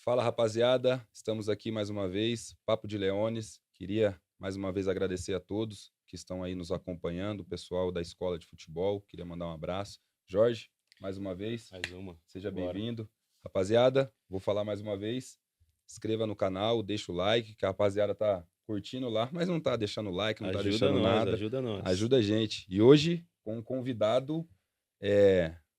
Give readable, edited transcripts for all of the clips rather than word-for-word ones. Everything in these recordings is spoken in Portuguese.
Fala, rapaziada. Estamos aqui mais uma vez, Papo de Leones. Queria mais uma vez agradecer a todos que estão aí nos acompanhando, o pessoal da escola de futebol. Queria mandar um abraço. Jorge, mais uma vez, Mais uma. seja Bora. bem-vindo. Rapaziada, vou falar mais uma vez. Inscreva no canal, deixa o like, que a rapaziada tá curtindo lá, mas não tá deixando like, não tá Ajuda deixando nós, nada. ajuda nós. Ajuda a gente. E hoje, com um convidado,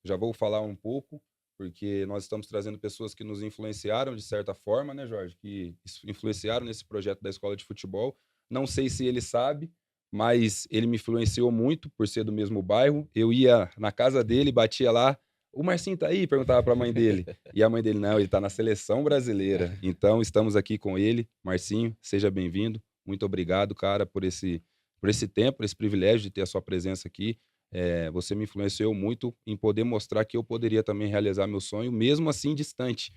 já vou falar um pouco, porque nós estamos trazendo pessoas que nos influenciaram de certa forma, né, Jorge? Que influenciaram nesse projeto da escola de futebol. Não sei se ele sabe, mas ele me influenciou muito por ser do mesmo bairro. Eu ia na casa dele, batia lá, o Marcinho tá aí? Perguntava para a mãe dele. E a mãe dele, não, ele tá na seleção brasileira. Então, estamos aqui com ele. Marcinho, seja bem-vindo. Muito obrigado, cara, por esse tempo, por esse privilégio de ter a sua presença aqui. Você me influenciou muito em poder mostrar que eu poderia também realizar meu sonho, mesmo assim distante.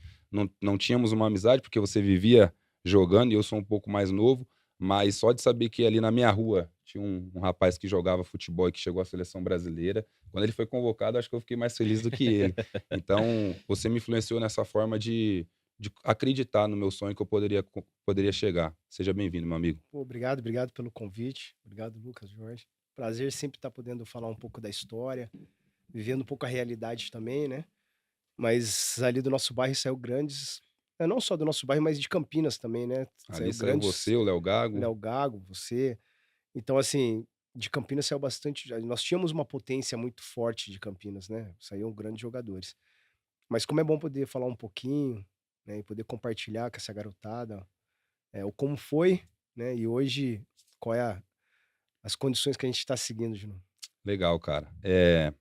Não tínhamos uma amizade, porque você vivia jogando e eu sou um pouco mais novo, mas só de saber que ali na minha rua tinha um rapaz que jogava futebol e que chegou à seleção brasileira, quando ele foi convocado, acho que eu fiquei mais feliz do que ele. Então, você me influenciou nessa forma de acreditar no meu sonho que eu poderia chegar. Seja bem-vindo, meu amigo. Pô, obrigado pelo convite. Obrigado, Lucas, Jorge. Prazer sempre estar podendo falar um pouco da história, vivendo um pouco a realidade também, né? Mas ali do nosso bairro saiu grandes, não só do nosso bairro, mas de Campinas também, né? Ali Saiu saiu grandes, você, o Léo Gago. Léo Gago, você. Então, assim, de Campinas saiu bastante. Nós tínhamos uma potência muito forte de Campinas, né? Saíam grandes jogadores. Mas como é bom poder falar um pouquinho, né? E poder compartilhar com essa garotada, o como foi, né? E hoje, qual é as condições que a gente está seguindo de novo. Legal, cara.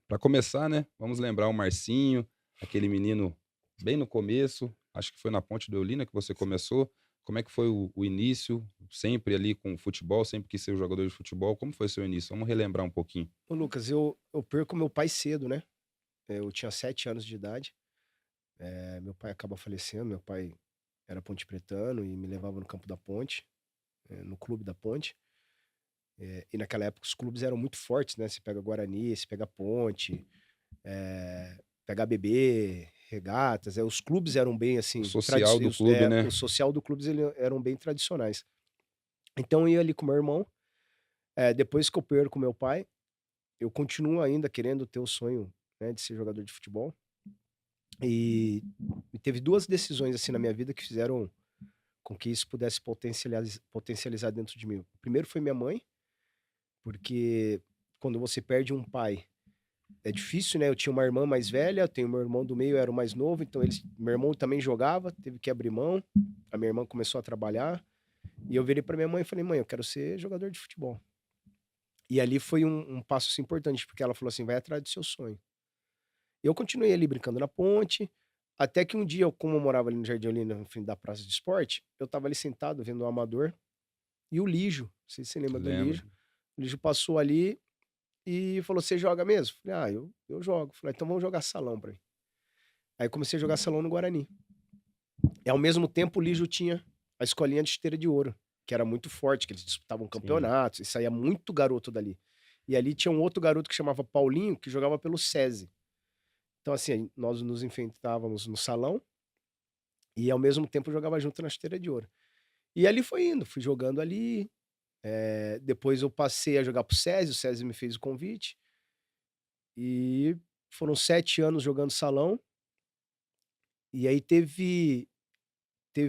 Para começar, né, vamos lembrar o Marcinho, aquele menino bem no começo, acho que foi na Ponte do Eulina que você começou. Como é que foi o início? Sempre ali com o futebol, sempre quis ser jogador de futebol. Como foi o seu início? Vamos relembrar um pouquinho. Ô Lucas, eu perco meu pai cedo, né? Eu tinha 7 anos de idade, meu pai acaba falecendo, meu pai era pontepretano e me levava no campo da Ponte, no clube da Ponte, e naquela época os clubes eram muito fortes, né? Você pega Guarani, você pega Ponte, pega ABB, Regatas, os clubes eram bem O assim, social do clube, né? o social do clubes eram bem tradicionais. Então eu ia ali com meu irmão, depois que eu perco meu pai, eu continuo ainda querendo ter o sonho, né, de ser jogador de futebol. E teve 2 decisões, assim, na minha vida que fizeram com que isso pudesse potencializar dentro de mim. O primeiro foi minha mãe, porque quando você perde um pai, é difícil, né, eu tinha uma irmã mais velha, tenho meu irmão do meio, era o mais novo, então meu irmão também jogava, teve que abrir mão, a minha irmã começou a trabalhar, e eu virei pra minha mãe e falei: "Mãe, eu quero ser jogador de futebol". E ali foi um passo, assim, importante, porque ela falou assim: "Vai atrás do seu sonho". Eu continuei ali brincando na ponte, até que um dia, como eu morava ali no Jardim Olina, no fim da praça de esporte, eu estava ali sentado vendo o amador, e o Lijo, não sei se você lembra do Lembro. Lijo, o Lijo passou ali e falou: "Você joga mesmo?" Falei: "Ah, eu jogo". Falei: "Então vamos jogar salão pra mim". Aí comecei a jogar salão no Guarani. E ao mesmo tempo o Lijo tinha a escolinha de Esteira de Ouro, que era muito forte, que eles disputavam Sim. campeonatos, e saía muito garoto dali. E ali tinha um outro garoto que chamava Paulinho, que jogava pelo SESI. Então assim, nós nos enfrentávamos no salão, e ao mesmo tempo jogava junto na Chuteira de Ouro. E ali foi indo, fui jogando ali, depois eu passei a jogar para o SESI me fez o convite, e foram 7 anos jogando salão, e aí teve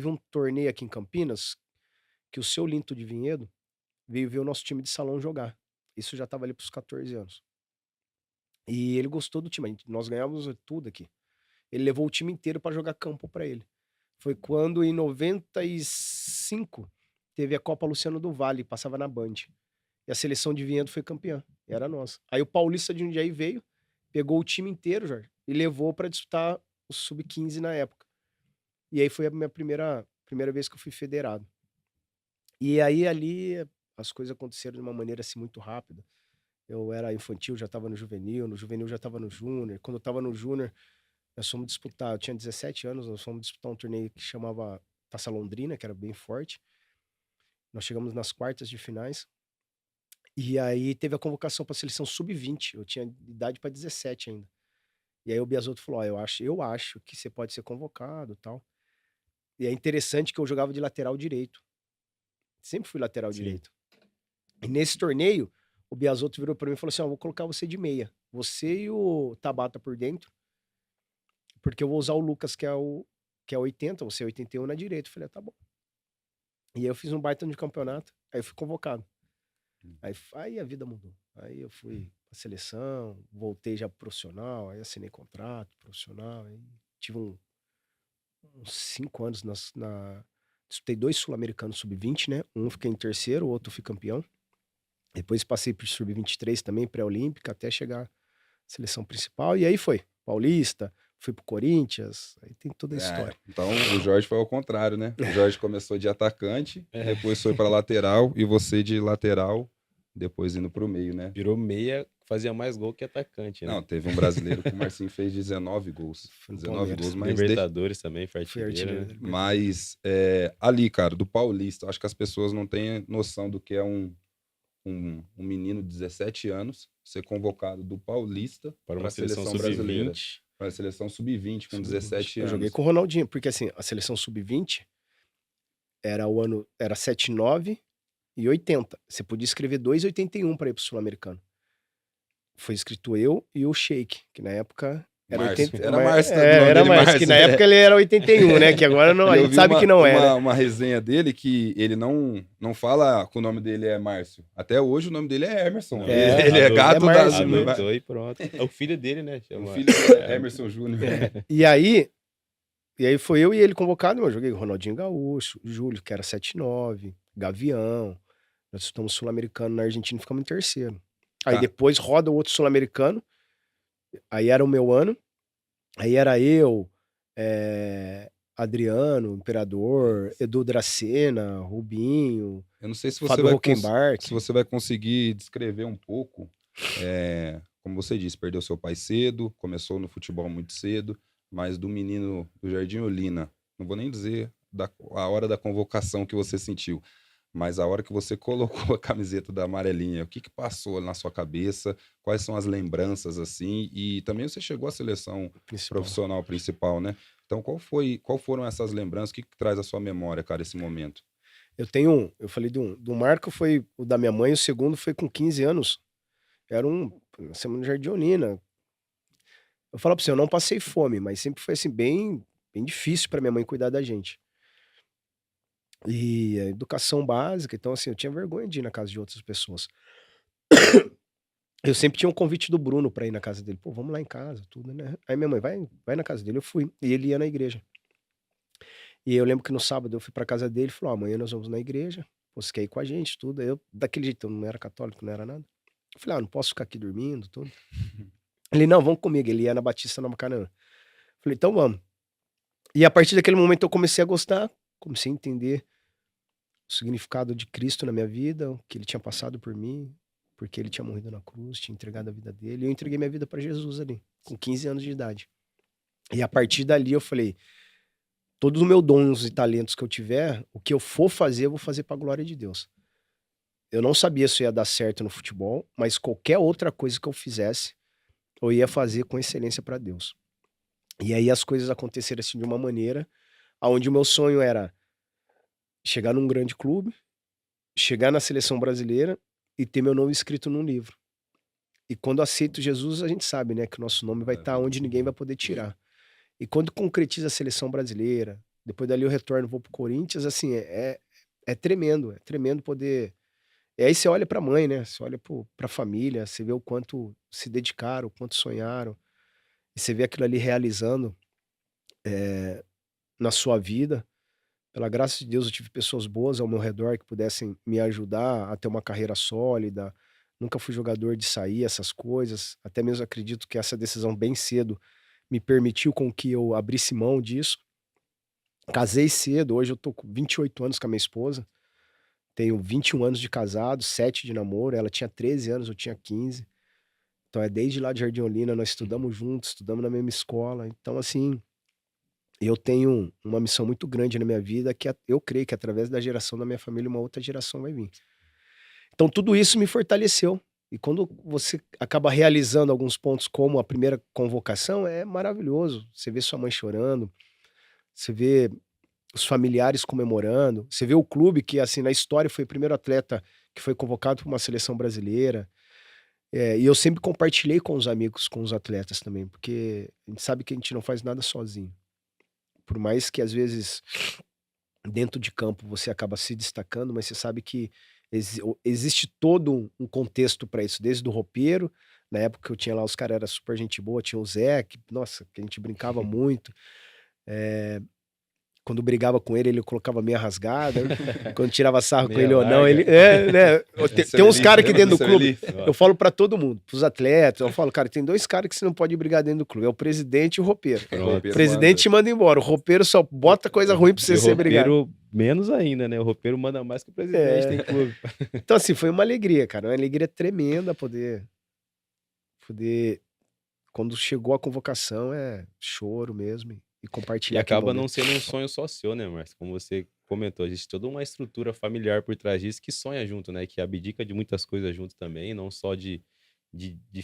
um torneio aqui em Campinas, que o Seu Linto de Vinhedo veio ver o nosso time de salão jogar. Isso já estava ali para os 14 anos. E ele gostou do time, nós ganhávamos tudo aqui. Ele levou o time inteiro para jogar campo para ele. Foi quando em 95 teve a Copa Luciano do Vale, passava na Band. E a seleção de Vinhedo foi campeã, e era nossa. Aí o Paulista de Jundiaí veio, pegou o time inteiro, Jorge, e levou para disputar o sub-15 na época. E aí foi a minha primeira vez que eu fui federado. E aí ali as coisas aconteceram de uma maneira, assim, muito rápida. Eu era infantil, já estava no juvenil já estava no júnior. Quando eu estava no júnior, nós fomos disputar, eu tinha 17 anos, nós fomos disputar um torneio que chamava Taça Londrina, que era bem forte. Nós chegamos nas quartas de finais. E aí teve a convocação para a seleção sub-20, eu tinha idade para 17 ainda. E aí o Biasotto falou: "Ó, eu acho que você pode ser convocado, tal". E é interessante que eu jogava de lateral direito. Sempre fui lateral Sim. direito. E nesse torneio, o Biasotto virou pra mim e falou assim: ó, vou colocar você de meia. Você e o Tabata por dentro, porque eu vou usar o Lucas, que é 80, você é 81 na direita. Eu falei, tá bom. E aí eu fiz um baita de campeonato, aí eu fui convocado. Aí a vida mudou. Aí eu fui pra seleção, voltei já pro profissional, aí assinei contrato profissional, aí tive uns 5 anos disputei 2 sul-americanos sub-20, né? Um fiquei em terceiro, o outro fui campeão. Depois passei pro sub-23 também, pré-olímpica, até chegar à seleção principal. E aí foi. Paulista, fui pro Corinthians, aí tem toda a história. Então o Jorge foi ao contrário, né? O Jorge começou de atacante, depois foi pra lateral, e você de lateral, depois indo pro meio, né? Virou meia, fazia mais gol que atacante, né? Não, teve um brasileiro que o Marcinho fez 19 gols. Foi no 19 Palmeiras. gols, mas Libertadores também, foi Fui artilheiro, artilheiro né? da Libertadores. Mas ali, cara, do Paulista, acho que as pessoas não têm noção do que é um menino de 17 anos ser convocado do Paulista Para uma pra seleção brasileira, sub-20. para a seleção sub-20 com Sub-20. 17 Eu anos. joguei com o Ronaldinho, porque assim, a seleção sub-20 era 79 e 80. Você podia escrever 2,81 para ir pro Sul-Americano. Foi escrito eu e o Sheik, que na época era Márcio. 80. Era Márcio, o nome era dele Márcio, que na Márcio, época ele era 81, né? Que agora não, a E eu gente vi sabe que não é, né? uma resenha dele que ele não fala que o nome dele é Márcio. Até hoje o nome dele é Emerson. Não, Ele é adulto, gato Márcio, da... Anotou e pronto. É o filho dele, né? O Chama... filho dele é Emerson Júnior. E aí foi eu e ele convocado, eu joguei com Ronaldinho Gaúcho, Júlio, que era 79, Gavião. Nós estamos sul-americano na Argentina e ficamos em terceiro. Aí Tá. depois roda o outro sul-americano, aí era o meu ano, aí era eu, Adriano, Imperador, Edu Dracena, Rubinho, Eu não sei se você Fábio vai Hockenbarck. se você vai conseguir descrever um pouco, como você disse, perdeu seu pai cedo, começou no futebol muito cedo, mas do menino do Jardim Olina, não vou nem dizer a hora da convocação que você sentiu, mas a hora que você colocou a camiseta da amarelinha, o que passou na sua cabeça, quais são as lembranças assim, e também você chegou à seleção profissional principal, né? Então qual foram essas lembranças, o que traz à sua memória, cara, esse momento? Eu falei do Marco, foi o da minha mãe, o segundo foi com 15 anos. Era semana de Jardim Olina. Eu falo pra você, eu não passei fome, mas sempre foi assim, bem, bem difícil pra minha mãe cuidar da gente. E a educação básica, então assim, eu tinha vergonha de ir na casa de outras pessoas. Eu sempre tinha um convite do Bruno pra ir na casa dele. Pô, vamos lá em casa, tudo, né? Aí minha mãe, vai na casa dele. Eu fui. E ele ia na igreja. E eu lembro que no sábado eu fui pra casa dele e falou: amanhã nós vamos na igreja. Pô, você quer ir com a gente, tudo. Aí eu, daquele jeito, eu não era católico, não era nada. Eu falei, não posso ficar aqui dormindo, tudo. Ele, não, vamos comigo. Ele ia na Batista na Macarena. Falei, então vamos. E a partir daquele momento eu comecei a gostar, comecei a entender o significado de Cristo na minha vida, o que ele tinha passado por mim, porque ele tinha morrido na cruz, tinha entregado a vida dele. E eu entreguei minha vida pra Jesus ali, com 15 anos de idade. E a partir dali eu falei, todos os meus dons e talentos que eu tiver, o que eu for fazer, eu vou fazer pra glória de Deus. Eu não sabia se ia dar certo no futebol, mas qualquer outra coisa que eu fizesse, eu ia fazer com excelência pra Deus. E aí as coisas aconteceram assim de uma maneira onde o meu sonho era chegar num grande clube, chegar na seleção brasileira e ter meu nome escrito num livro. E quando aceito Jesus, a gente sabe, né, que o nosso nome vai estar onde ninguém vai poder tirar. E quando concretiza a seleção brasileira, depois dali eu retorno, vou pro Corinthians, assim, é tremendo poder... E aí você olha pra mãe, né, você olha pra família, você vê o quanto se dedicaram, o quanto sonharam, e você vê aquilo ali realizando na sua vida. Pela graça de Deus, eu tive pessoas boas ao meu redor que pudessem me ajudar a ter uma carreira sólida. Nunca fui jogador de sair, essas coisas. Até mesmo acredito que essa decisão bem cedo me permitiu com que eu abrisse mão disso. Casei cedo, hoje eu tô com 28 anos com a minha esposa. Tenho 21 anos de casado, 7 de namoro. Ela tinha 13 anos, eu tinha 15. Então desde lá de Jardim Olina, nós estudamos juntos, estudamos na mesma escola. Então, assim, eu tenho uma missão muito grande na minha vida, que eu creio que através da geração da minha família, uma outra geração vai vir. Então tudo isso me fortaleceu. E quando você acaba realizando alguns pontos como a primeira convocação, é maravilhoso. Você vê sua mãe chorando, você vê os familiares comemorando. Você vê o clube que, assim, na história foi o primeiro atleta que foi convocado para uma seleção brasileira. E eu sempre compartilhei com os amigos, com os atletas também, porque a gente sabe que a gente não faz nada sozinho. Por mais que às vezes dentro de campo você acaba se destacando, mas você sabe que existe todo um contexto para isso, desde o roupeiro. Na época que eu tinha lá, os caras eram super gente boa, tinha o Zé, que, nossa, que a gente brincava muito. Quando brigava com ele colocava meia rasgada. Quando tirava sarro com Meia ele ou não, larga. ele. Né? Tem uns caras aqui dentro do clube. Eu falo pra todo mundo, pros atletas. Eu falo, cara, tem 2 caras que você não pode brigar dentro do clube: é o presidente e o roupeiro. O presidente te manda embora. O roupeiro só bota coisa ruim pra você ser brigado. O roupeiro, menos ainda, né? O roupeiro manda mais que o presidente tem clube. Então, assim, foi uma alegria, cara. Uma alegria tremenda poder. Quando chegou a convocação, choro mesmo. E compartilhar. E acaba não sendo um sonho só seu, né, Márcio? Como você comentou, existe toda uma estrutura familiar por trás disso que sonha junto, né? Que abdica de muitas coisas junto também, não só de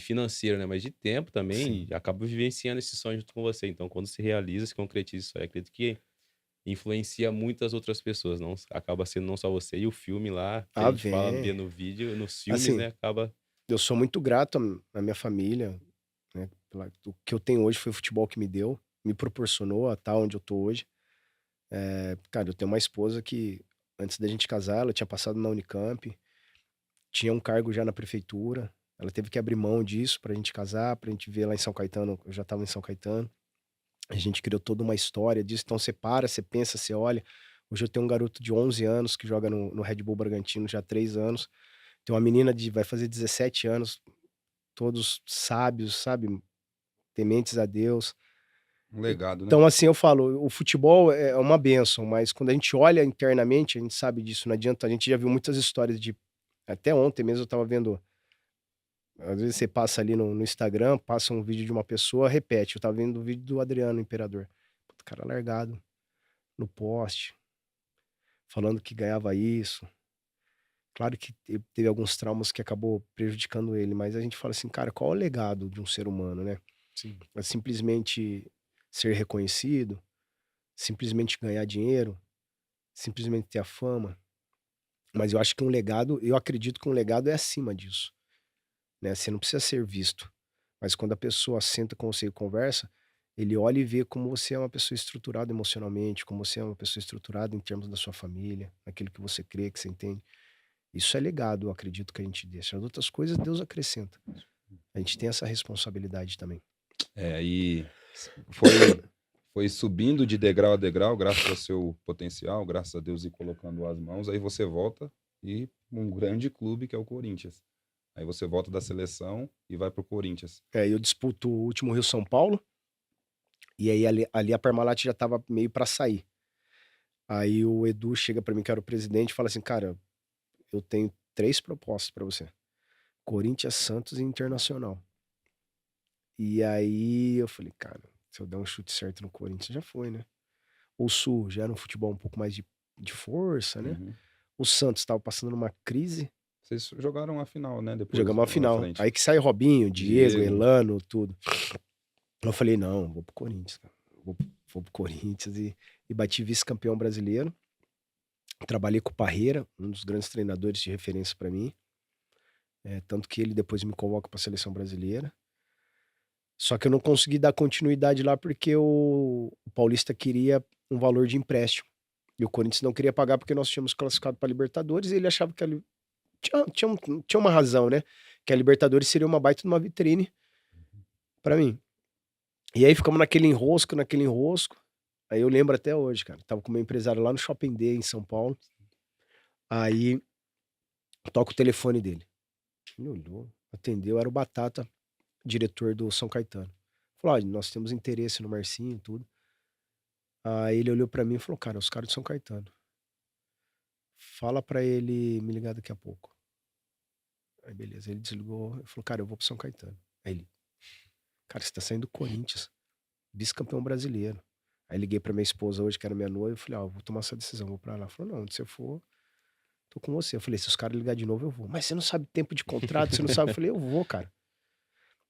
financeiro, né? Mas de tempo também. E acaba vivenciando esse sonho junto com você. Então, quando se realiza, se concretiza isso aí, acredito que influencia muitas outras pessoas. Não, acaba sendo não só você. E o filme lá, que a gente fala vendo no vídeo, nos filmes, assim, né? Acaba... Eu sou muito grato à minha família, né? O que eu tenho hoje foi o futebol que me deu, me proporcionou a estar onde eu tô hoje. Cara, eu tenho uma esposa que, antes da gente casar, ela tinha passado na Unicamp, tinha um cargo já na prefeitura, ela teve que abrir mão disso pra gente casar, pra gente ver lá em São Caetano, eu já tava em São Caetano, a gente criou toda uma história disso, então você para, você pensa, você olha. Hoje eu tenho um garoto de 11 anos que joga no Red Bull Bragantino já há 3 anos, tem uma menina vai fazer 17 anos, todos sábios, sabe? Tementes a Deus. Um legado, né? Então, assim, eu falo, o futebol é uma bênção, mas quando a gente olha internamente, a gente sabe disso, não adianta. A gente já viu muitas histórias até ontem mesmo eu tava vendo, às vezes você passa ali no Instagram, passa um vídeo de uma pessoa, repete. Eu tava vendo o vídeo do Adriano Imperador. Puta, cara largado no poste, falando que ganhava isso. Claro que teve alguns traumas que acabou prejudicando ele, mas a gente fala assim, cara, qual é o legado de um ser humano, né? Sim. É simplesmente ser reconhecido, simplesmente ganhar dinheiro, simplesmente ter a fama. Mas eu acho que eu acredito que um legado é acima disso, né? Você não precisa ser visto, mas quando a pessoa senta com você e conversa, ele olha e vê como você é uma pessoa estruturada emocionalmente, como você é uma pessoa estruturada em termos da sua família, naquilo que você crê, que você entende. Isso é legado, eu acredito que a gente deixa. As outras coisas Deus acrescenta. A gente tem essa responsabilidade também. E foi subindo de degrau a degrau, graças ao seu potencial, graças a Deus, e colocando as mãos. Aí você volta e um grande clube que é o Corinthians. Aí você volta da seleção e vai pro Corinthians. Eu disputo o último Rio-São Paulo. E aí ali a Parmalat já tava meio pra sair. Aí o Edu chega pra mim, que era o presidente, e fala assim, cara, eu tenho 3 propostas pra você. Corinthians, Santos e Internacional. E aí eu falei, cara, se eu der um chute certo no Corinthians, já foi, né? O Sul já era um futebol um pouco mais de força, né? Uhum. O Santos tava passando numa crise. Vocês jogaram a final, né? Depois Jogamos a lá final. na frente. Aí que sai Robinho, Diego, Diego. Elano, tudo. Eu falei, não, vou pro Corinthians, cara. Vou pro Corinthians e bati vice-campeão brasileiro. Trabalhei com o Parreira, um dos grandes treinadores de referência pra mim. Tanto que ele depois me convoca pra seleção brasileira. Só que eu não consegui dar continuidade lá porque o Paulista queria um valor de empréstimo. E o Corinthians não queria pagar porque nós tínhamos classificado pra Libertadores e ele achava que tinha uma razão, né? Que a Libertadores seria uma baita de uma vitrine pra mim. E aí ficamos naquele enrosco. Aí eu lembro até hoje, cara. Tava com o meu empresário lá no Shopping D, em São Paulo. Aí toca o telefone dele. Ele olhou, atendeu, era o Batata, diretor do São Caetano. Falou, olha, nós temos interesse no Marcinho e tudo. Aí ele olhou pra mim e falou, cara, os caras de São Caetano. Fala pra ele me ligar daqui a pouco. Aí beleza, ele desligou e falou, cara, eu vou pro São Caetano. Aí ele, cara, você tá saindo do Corinthians, vice-campeão brasileiro. Aí liguei pra minha esposa hoje, que era minha noiva, e falei, eu vou tomar essa decisão, vou pra lá. Ela falou, não, onde você for, tô com você. Eu falei, se os caras ligarem de novo, eu vou. Mas você não sabe tempo de contrato, você não sabe. Eu falei, eu vou, cara.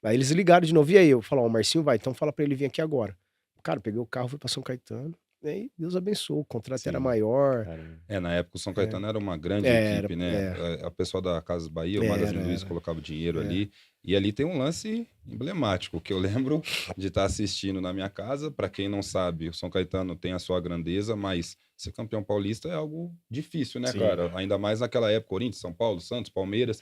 Aí eles ligaram de novo, e aí? Eu falei, o Marcinho vai, então fala pra ele vir aqui agora. Cara, peguei o carro, fui pra São Caetano. Aí Deus abençoou, o contrato era Sim. maior. Caramba. Na época o São Caetano era uma grande Era, equipe, né? A pessoa da Casas Bahia, o Era, Magazine Luiza era. colocava o dinheiro É. ali. E ali tem um lance emblemático, que eu lembro de estar assistindo na minha casa. Para quem não sabe, o São Caetano tem a sua grandeza, mas ser campeão paulista é algo difícil, né, Sim. cara? Ainda mais naquela época, Corinthians, São Paulo, Santos, Palmeiras,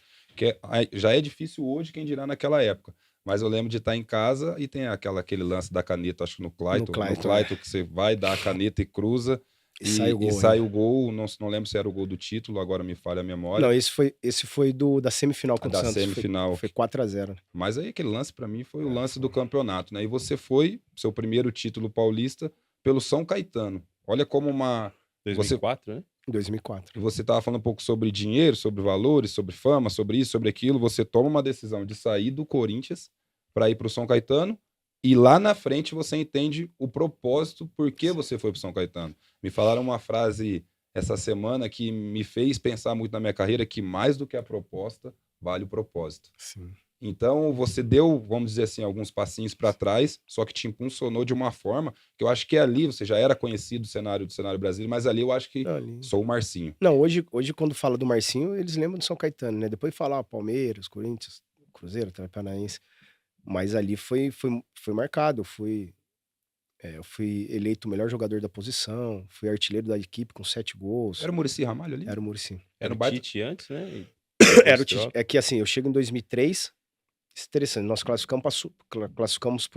já é difícil hoje, quem dirá naquela época. Mas eu lembro de estar em casa e tem aquele lance da caneta, acho que no Clayton, que você vai dar a caneta e cruza. E sai o gol. sai o gol, não lembro se era o gol do título, agora me falha a memória. Não, esse foi da semifinal contra o Santos. Semifinal. Foi 4-0. Mas aí aquele lance pra mim foi o lance do campeonato, né? E você foi, seu primeiro título paulista, pelo São Caetano. Olha como 2004, né? Em 2004. Você tava falando um pouco sobre dinheiro, sobre valores, sobre fama, sobre isso, sobre aquilo. Você toma uma decisão de sair do Corinthians para ir pro São Caetano. E lá na frente você entende o propósito, por que você foi pro São Caetano. Me falaram uma frase essa semana que me fez pensar muito na minha carreira, que mais do que a proposta, vale o propósito. Sim. Então você deu, vamos dizer assim, alguns passinhos para trás, só que te impulsionou de uma forma que eu acho que ali você já era conhecido do cenário brasileiro, mas ali eu acho que sou o Marcinho. Não, hoje quando fala do Marcinho, eles lembram do São Caetano, né? Depois falar Palmeiras, Corinthians, Cruzeiro, Paranaense. Mas ali foi marcado. Eu fui eleito o melhor jogador da posição, fui artilheiro da equipe com 7 gols. Era o Muricy Ramalho ali? Era o Muricy. Era o Tite antes, né? Era o Tite. É que assim, eu chego em 2003, isso é interessante, nós classificamos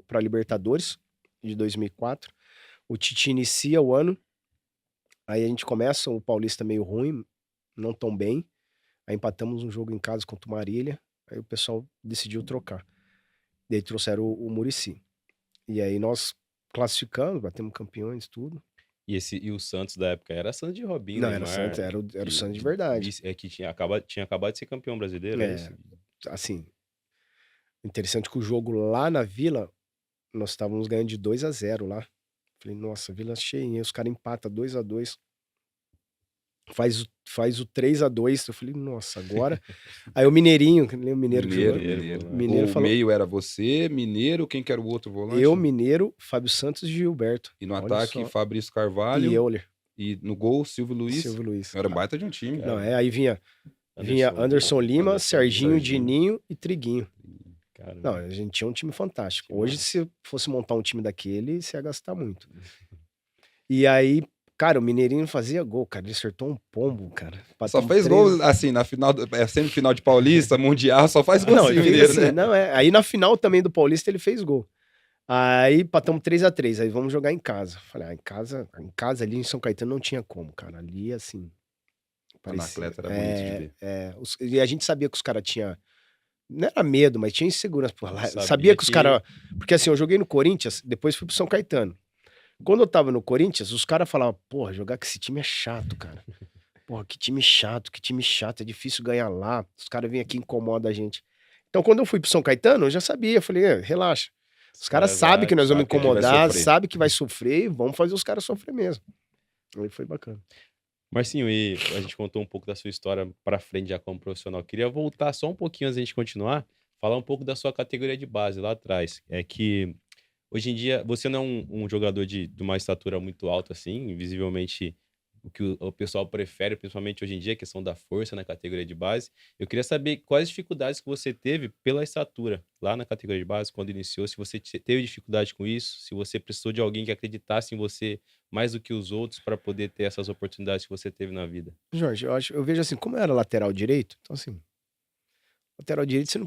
para Libertadores de 2004. O Tite inicia o ano, aí a gente começa o Paulista meio ruim, não tão bem. Aí empatamos um jogo em casa contra o Marília, aí o pessoal decidiu trocar. Daí trouxeram o Muricy. E aí nós classificamos, batemos campeões, tudo. E o Santos da época era Santos de Robinho, Não, Neymar, era o Santos de verdade. É que tinha acabado de ser campeão brasileiro. Assim, interessante que o jogo lá na Vila, nós estávamos ganhando de 2-0 lá. Falei, nossa, Vila cheia, os caras empatam 2-2. Faz o 3-2. Eu falei, nossa, agora. Aí o Mineirinho, que nem o Mineiro que jogou. Mineiro falou, meio era você, Mineiro, quem que era o outro volante? Eu, Mineiro, Fábio Santos e Gilberto. E no ataque, Fabrício Carvalho. E Euler. E no gol, Silvio Luiz. Era baita de um time. Não, aí vinha Anderson Lima, Serginho, Dininho e Triguinho. Caramba. Não, a gente tinha um time fantástico. Hoje, se fosse montar um time daquele, você ia gastar muito. E aí, cara, o Mineirinho fazia gol, cara. Ele acertou um pombo, cara. Só fez gol, assim, na final, semifinal de Paulista, Mundial, só faz gol assim, Mineiro, assim, né? Não, aí na final também do Paulista ele fez gol. Aí patamos 3-3, aí vamos jogar em casa. Falei, em casa ali em São Caetano não tinha como, cara. Ali, assim... Parecia, Anacleto era bonito de ver. E a gente sabia que os caras tinham... Não era medo, mas tinha insegurança. Sabia que os caras... Porque assim, eu joguei no Corinthians, depois fui pro São Caetano. Quando eu tava no Corinthians, os caras falavam, porra, jogar com esse time é chato, cara. Porra, que time chato, é difícil ganhar lá. Os caras vêm aqui e incomodam a gente. Então, quando eu fui pro São Caetano, eu já sabia. Eu falei, relaxa. Os caras sabem que nós vamos incomodar, sabem que vai sofrer, e vamos fazer os caras sofrer mesmo. Aí foi bacana. Marcinho, e a gente contou um pouco da sua história pra frente já como profissional. Queria voltar só um pouquinho antes da gente continuar, falar um pouco da sua categoria de base lá atrás. É que hoje em dia você não é um jogador de uma estatura muito alta assim, visivelmente o que o pessoal prefere, principalmente hoje em dia, a questão da força na categoria de base. Eu queria saber quais dificuldades que você teve pela estatura lá na categoria de base, quando iniciou, se você teve dificuldade com isso, se você precisou de alguém que acreditasse em você mais do que os outros para poder ter essas oportunidades que você teve na vida. Jorge, eu vejo assim, como eu era lateral direito, então assim, lateral direito você não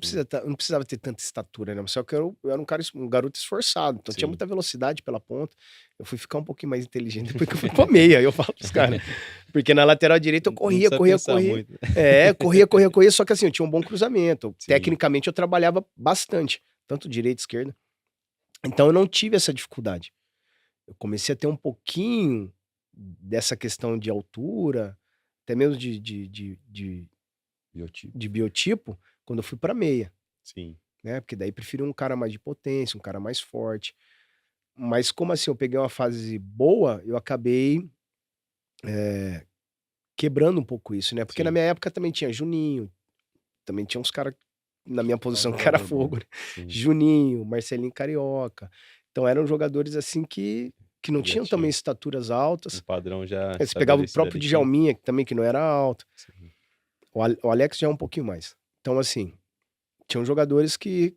precisava ter tanta estatura, né? Só que eu era um garoto esforçado, então tinha muita velocidade pela ponta. Eu fui ficar um pouquinho mais inteligente depois que eu fui pra meia, eu falo pros caras. Porque na lateral direita eu corria. Muito. Corria, só que assim, eu tinha um bom cruzamento. Sim. Tecnicamente eu trabalhava bastante, tanto direita e esquerda. Então eu não tive essa dificuldade. Eu comecei a ter um pouquinho dessa questão de altura, até mesmo de biotipo, quando eu fui pra meia. Sim. Né? Porque daí preferi um cara mais de potência, um cara mais forte. Mas como assim, eu peguei uma fase boa, eu acabei quebrando um pouco isso, né? Porque na minha época também tinha Juninho, também tinha uns caras na minha posição que era fogo, né? Juninho, Marcelinho Carioca. Então eram jogadores assim que que não Já tinham tinha também estaturas altas. um padrão já Aí você pegava o estabelecido próprio ali que Djalminha, que também que não era alto. sim, O Alex já é um pouquinho mais. Então, assim, tinham jogadores que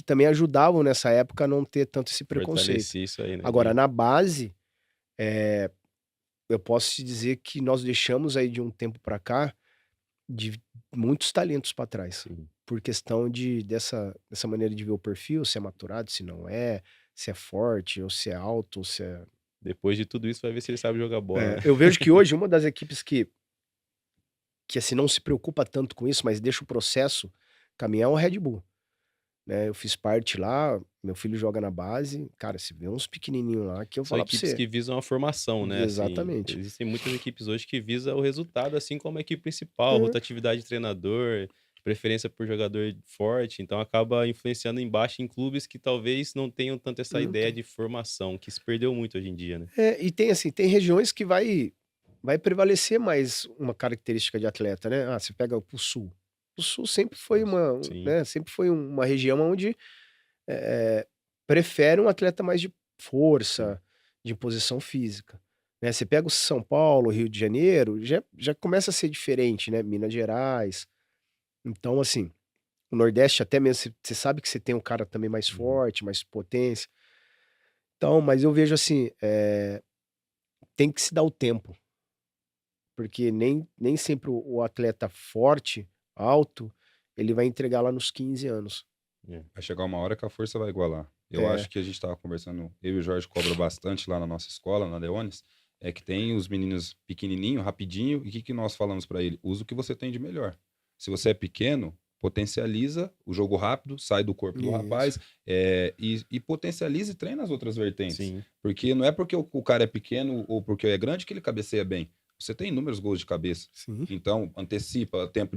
também ajudavam nessa época a não ter tanto esse preconceito. fortalecia isso aí, né, Agora, de na base, eu posso te dizer que nós deixamos aí de um tempo pra cá de muitos talentos pra trás. sim. Por questão dessa maneira de ver o perfil, se é maturado, se não é, se é forte, ou se é alto, ou se é. Depois de tudo isso vai ver se ele sabe jogar bola, né. Eu vejo que hoje uma das equipes que assim, não se preocupa tanto com isso, mas deixa o processo caminhar é o Red Bull. Né, eu fiz parte lá, meu filho joga na base, cara, se vê uns pequenininhos lá que eu São falar pra equipes você. que visam a formação, né, assim, Exatamente. existem muitas equipes hoje que visa o resultado, assim como a equipe principal, É. rotatividade de treinador, preferência por jogador forte, então acaba influenciando embaixo em clubes que talvez não tenham tanto essa Não ideia tem. de formação, que se perdeu muito hoje em dia, né. E tem assim, tem regiões que vai prevalecer mais uma característica de atleta, né. Ah, você pega o Sul. O Sul sempre foi Sim, né, sempre foi uma região onde, eh, prefere um atleta mais de sim. força, de imposição física, né. Você pega o São Paulo, Rio de Janeiro, já começa a ser diferente, né, Minas Gerais. Então assim, o Nordeste até mesmo você sabe que você tem um cara também mais Uhum. forte, mais potência. Então, mas eu vejo assim, tem que se dar o tempo, porque nem sempre o atleta forte, alto, ele vai entregar lá nos 15 anos. É. Vai chegar uma hora que a força vai igualar. Eu É, acho que a gente estava conversando, eu e o Jorge cobra bastante lá na nossa escola, na Leones, é que tem os meninos pequenininho, rapidinho, e o que que nós falamos para ele? Usa o que você tem de melhor. Se você é pequeno, potencializa o jogo rápido, sai do corpo do isso. rapaz, e potencializa e treina as outras vertentes. Sim, Porque não é porque o cara é pequeno ou porque é grande que ele cabeceia bem. Você tem inúmeros gols de cabeça. Sim. Então, antecipa tempo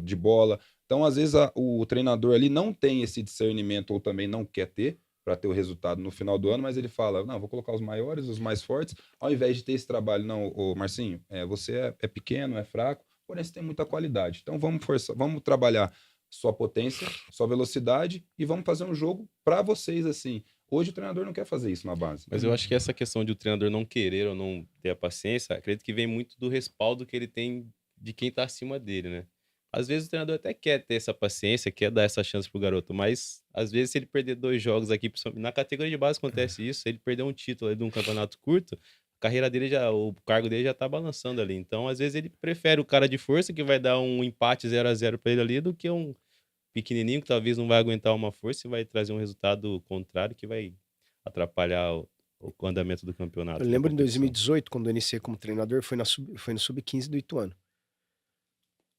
de bola. Então, às vezes, o treinador ali não tem esse discernimento ou também não quer ter para ter o resultado no final do ano, mas ele fala: não, vou colocar os maiores, os mais fortes, ao invés de ter esse trabalho. Não, ô Marcinho, você é pequeno, é fraco, porém você tem muita qualidade. Então, vamos forçar, vamos trabalhar sua potência, sua velocidade e vamos fazer um jogo para vocês assim. Hoje o treinador não quer fazer isso na base. mas eu acho que essa questão de o treinador não querer ou não ter a paciência, acredito que vem muito do respaldo que ele tem de quem tá acima dele, né. Às vezes o treinador até quer ter essa paciência, quer dar essa chance pro garoto, mas às vezes se ele perder 2 jogos aqui, principalmente na categoria de base acontece isso, se ele perder um título ali de um campeonato curto, a carreira dele já o cargo dele já tá balançando ali, então às vezes ele prefere o cara de força que vai dar um empate 0-0 pra ele ali, do que um pequenininho que talvez não vai aguentar uma força e vai trazer um resultado contrário que vai atrapalhar o andamento do Eu campeonato, da lembro em competição. 2018, quando eu iniciei como treinador, foi no sub-15 do Ituano.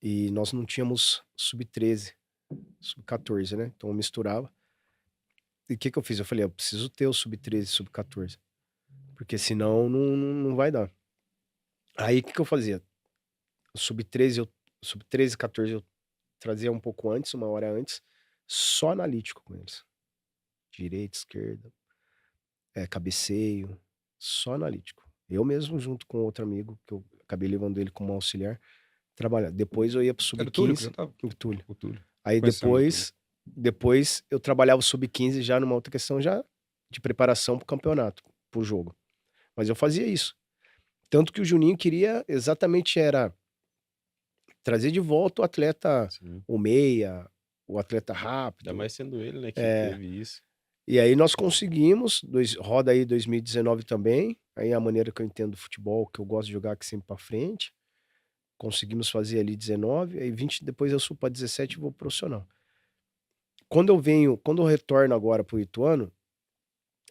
E nós não tínhamos sub-13, sub-14, né? Então eu misturava. E o que que eu fiz? Eu falei: "Eu preciso ter o sub-13 e sub-14, porque senão não vai dar". Aí o que que eu fazia? O sub-13 e 14 eu trazia um pouco antes, 1 hora antes, só analítico com eles. Direita, esquerda, cabeceio, só analítico. Eu mesmo junto com outro amigo, que eu acabei levando ele como auxiliar, trabalhar. Depois eu ia para o Era o Túlio que já sub-15, tava? o Túlio. O Túlio. Aí Conhecemos o Túlio. depois eu trabalhava o sub-15 já numa outra questão já de preparação para o campeonato, para o jogo. Mas eu fazia isso. Tanto que o Juninho queria exatamente era trazer de volta o atleta, Sim. o meia, o atleta Ainda rápido. mais sendo ele, né, que É. teve isso. E aí nós conseguimos, roda aí 2019 também, aí a maneira que eu entendo futebol, que eu gosto de jogar aqui sempre para frente, conseguimos fazer ali 19, aí 20 depois eu subo pra 17 e vou pro profissional. Quando eu retorno agora para o Ituano,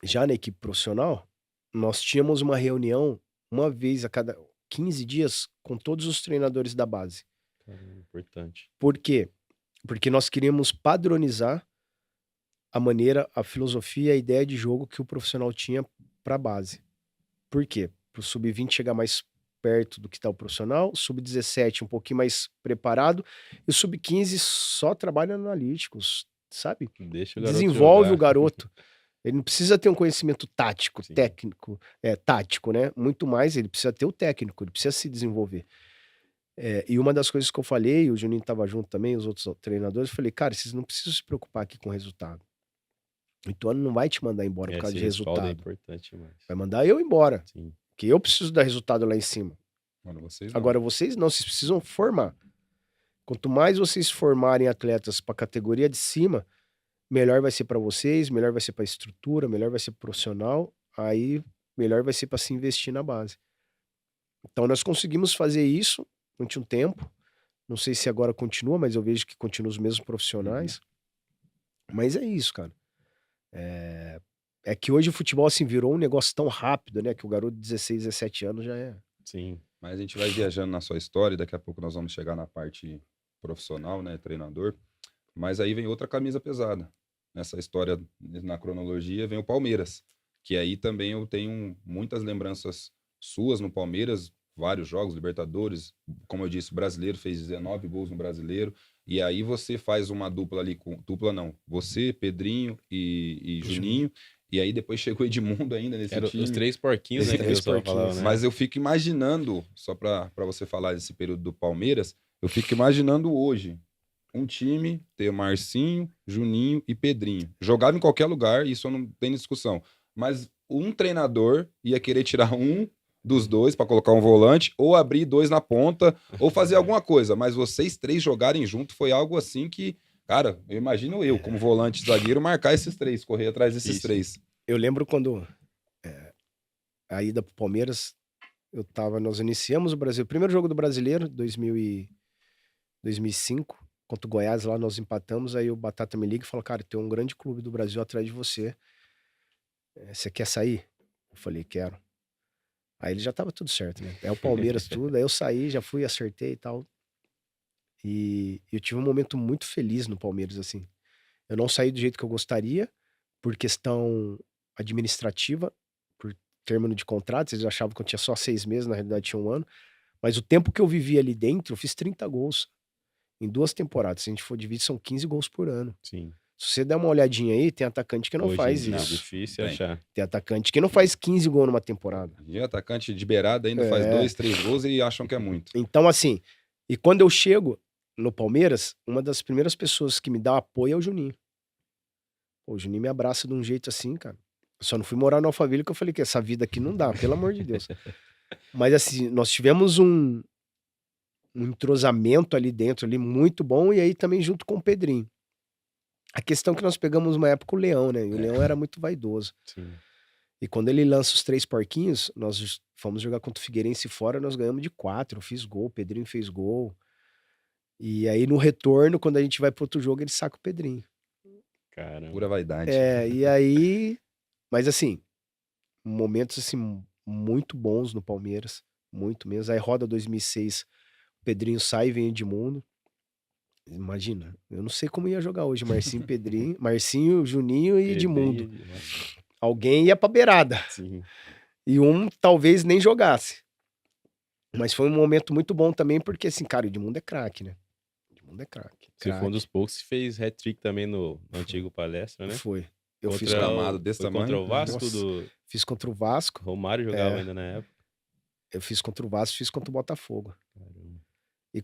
já na equipe profissional, nós tínhamos uma reunião uma vez a cada 15 dias com todos os treinadores da base. Caramba, importante. Por quê? Porque nós queríamos padronizar a maneira, a filosofia, a ideia de jogo que o profissional tinha para a base. Por quê? Para o sub-20 chegar mais perto do que está o profissional, o sub-17 um pouquinho mais preparado, e o sub-15 só trabalha analíticos, sabe? Deixa o garoto Desenvolve o jogar. garoto. Ele não precisa ter um conhecimento tático, Sim. técnico, tático, né? Muito mais, ele precisa ter o técnico, ele precisa se desenvolver. E uma das coisas que eu falei, o Juninho estava junto também, os outros treinadores, eu falei, cara, vocês não precisam se preocupar aqui com o resultado. O Ituano não vai te mandar embora por causa de Esse respaldo é resultado. importante demais. Vai mandar eu embora. Sim. Porque eu preciso dar resultado lá em cima. Mano, vocês não. Agora vocês não, vocês precisam formar. Quanto mais vocês formarem atletas para a categoria de cima, melhor vai ser para vocês, melhor vai ser para a estrutura, melhor vai ser pro profissional, aí melhor vai ser para se investir na base. Então nós conseguimos fazer isso durante um tempo. Não sei se agora continua, mas eu vejo que continua os mesmos profissionais. Mas é isso, cara. É que hoje o futebol assim virou um negócio tão rápido, né? Que o garoto de 16, 17 anos já é. Sim. Mas a gente vai viajando na sua história, e daqui a pouco nós vamos chegar na parte profissional, né, treinador. Mas aí vem outra camisa pesada. Nessa história, na cronologia, vem o Palmeiras, que aí também eu tenho muitas lembranças suas no Palmeiras, vários jogos, Libertadores, como eu disse, o brasileiro fez 19 gols no brasileiro, e aí você faz uma dupla ali, dupla não, você, Pedrinho e Juninho, e aí depois chegou Edmundo ainda nesse Era time. os 3 porquinhos, né? Os Que o três pessoal porquinhos. falava, né? Mas eu fico imaginando, só para você falar desse período do Palmeiras, eu fico imaginando hoje um time ter Marcinho, Juninho e Pedrinho. Jogava em qualquer lugar, isso não tem discussão. Mas um treinador ia querer tirar um dos dois para colocar um volante, ou abrir dois na ponta, ou fazer alguma coisa. Mas vocês três jogarem junto foi algo assim que, cara, eu imagino eu, como volante zagueiro, marcar esses três, correr atrás desses Isso. três. Eu lembro quando a ida pro Palmeiras, nós iniciamos o Brasil. Primeiro jogo do Brasileiro, 2005, contra o Goiás, lá nós empatamos. Aí o Batata me liga e falou: cara, tem um grande clube do Brasil atrás de você. Você quer sair? Eu falei: quero. Aí ele já tava tudo certo, né? É o Palmeiras, tudo. Aí eu saí, já fui, acertei e tal. E eu tive um momento muito feliz no Palmeiras, assim. Eu não saí do jeito que eu gostaria, por questão administrativa, por término de contrato. Eles achavam que eu tinha só 6 meses, na realidade tinha 1 ano. Mas o tempo que eu vivi ali dentro, eu fiz 30 gols. Em 2 temporadas. Se a gente for dividir, são 15 gols por ano. Sim. Se você der uma olhadinha aí, tem atacante que não Hoje faz em dia isso. É difícil Tem. achar. Tem atacante que não faz 15 gols numa temporada. E o atacante de beirada ainda faz 2, 3 gols e acham que é muito. Então, assim, e quando eu chego no Palmeiras, uma das primeiras pessoas que me dá apoio é o Juninho. Pô, o Juninho me abraça de um jeito assim, cara. Eu só não fui morar no Alphaville, que eu falei que essa vida aqui não dá, pelo amor de Deus. Mas assim, nós tivemos um entrosamento ali dentro, ali muito bom, e aí também junto com o Pedrinho. A questão é que nós pegamos uma época o Leão, né? E o Leão era muito vaidoso. Sim. E quando ele lança os 3 porquinhos, nós fomos jogar contra o Figueirense fora, nós ganhamos de 4. Eu fiz gol, o Pedrinho fez gol. E aí no retorno, quando a gente vai pro outro jogo, ele saca o Pedrinho. Caramba. Pura vaidade. E aí... Mas assim, momentos assim muito bons no Palmeiras. Muito mesmo. Aí roda 2006, o Pedrinho sai e vem Edmundo. Imagina, eu não sei como ia jogar hoje. Marcinho, Pedrinho, Marcinho, Juninho e Edmundo. Alguém ia pra beirada. Sim. E um talvez nem jogasse. Mas foi um momento muito bom também, porque assim, cara, o Edmundo é craque, né? Edmundo é craque. Você foi um dos poucos que fez hat-trick também no antigo Palestra, né? Foi. Eu Contra fiz, Gramado desse foi tamanho. contra o Vasco Nossa. do fiz contra o Vasco, Romário, jogava ainda na época. eu fiz contra o Vasco, fiz contra o Botafogo. Caramba.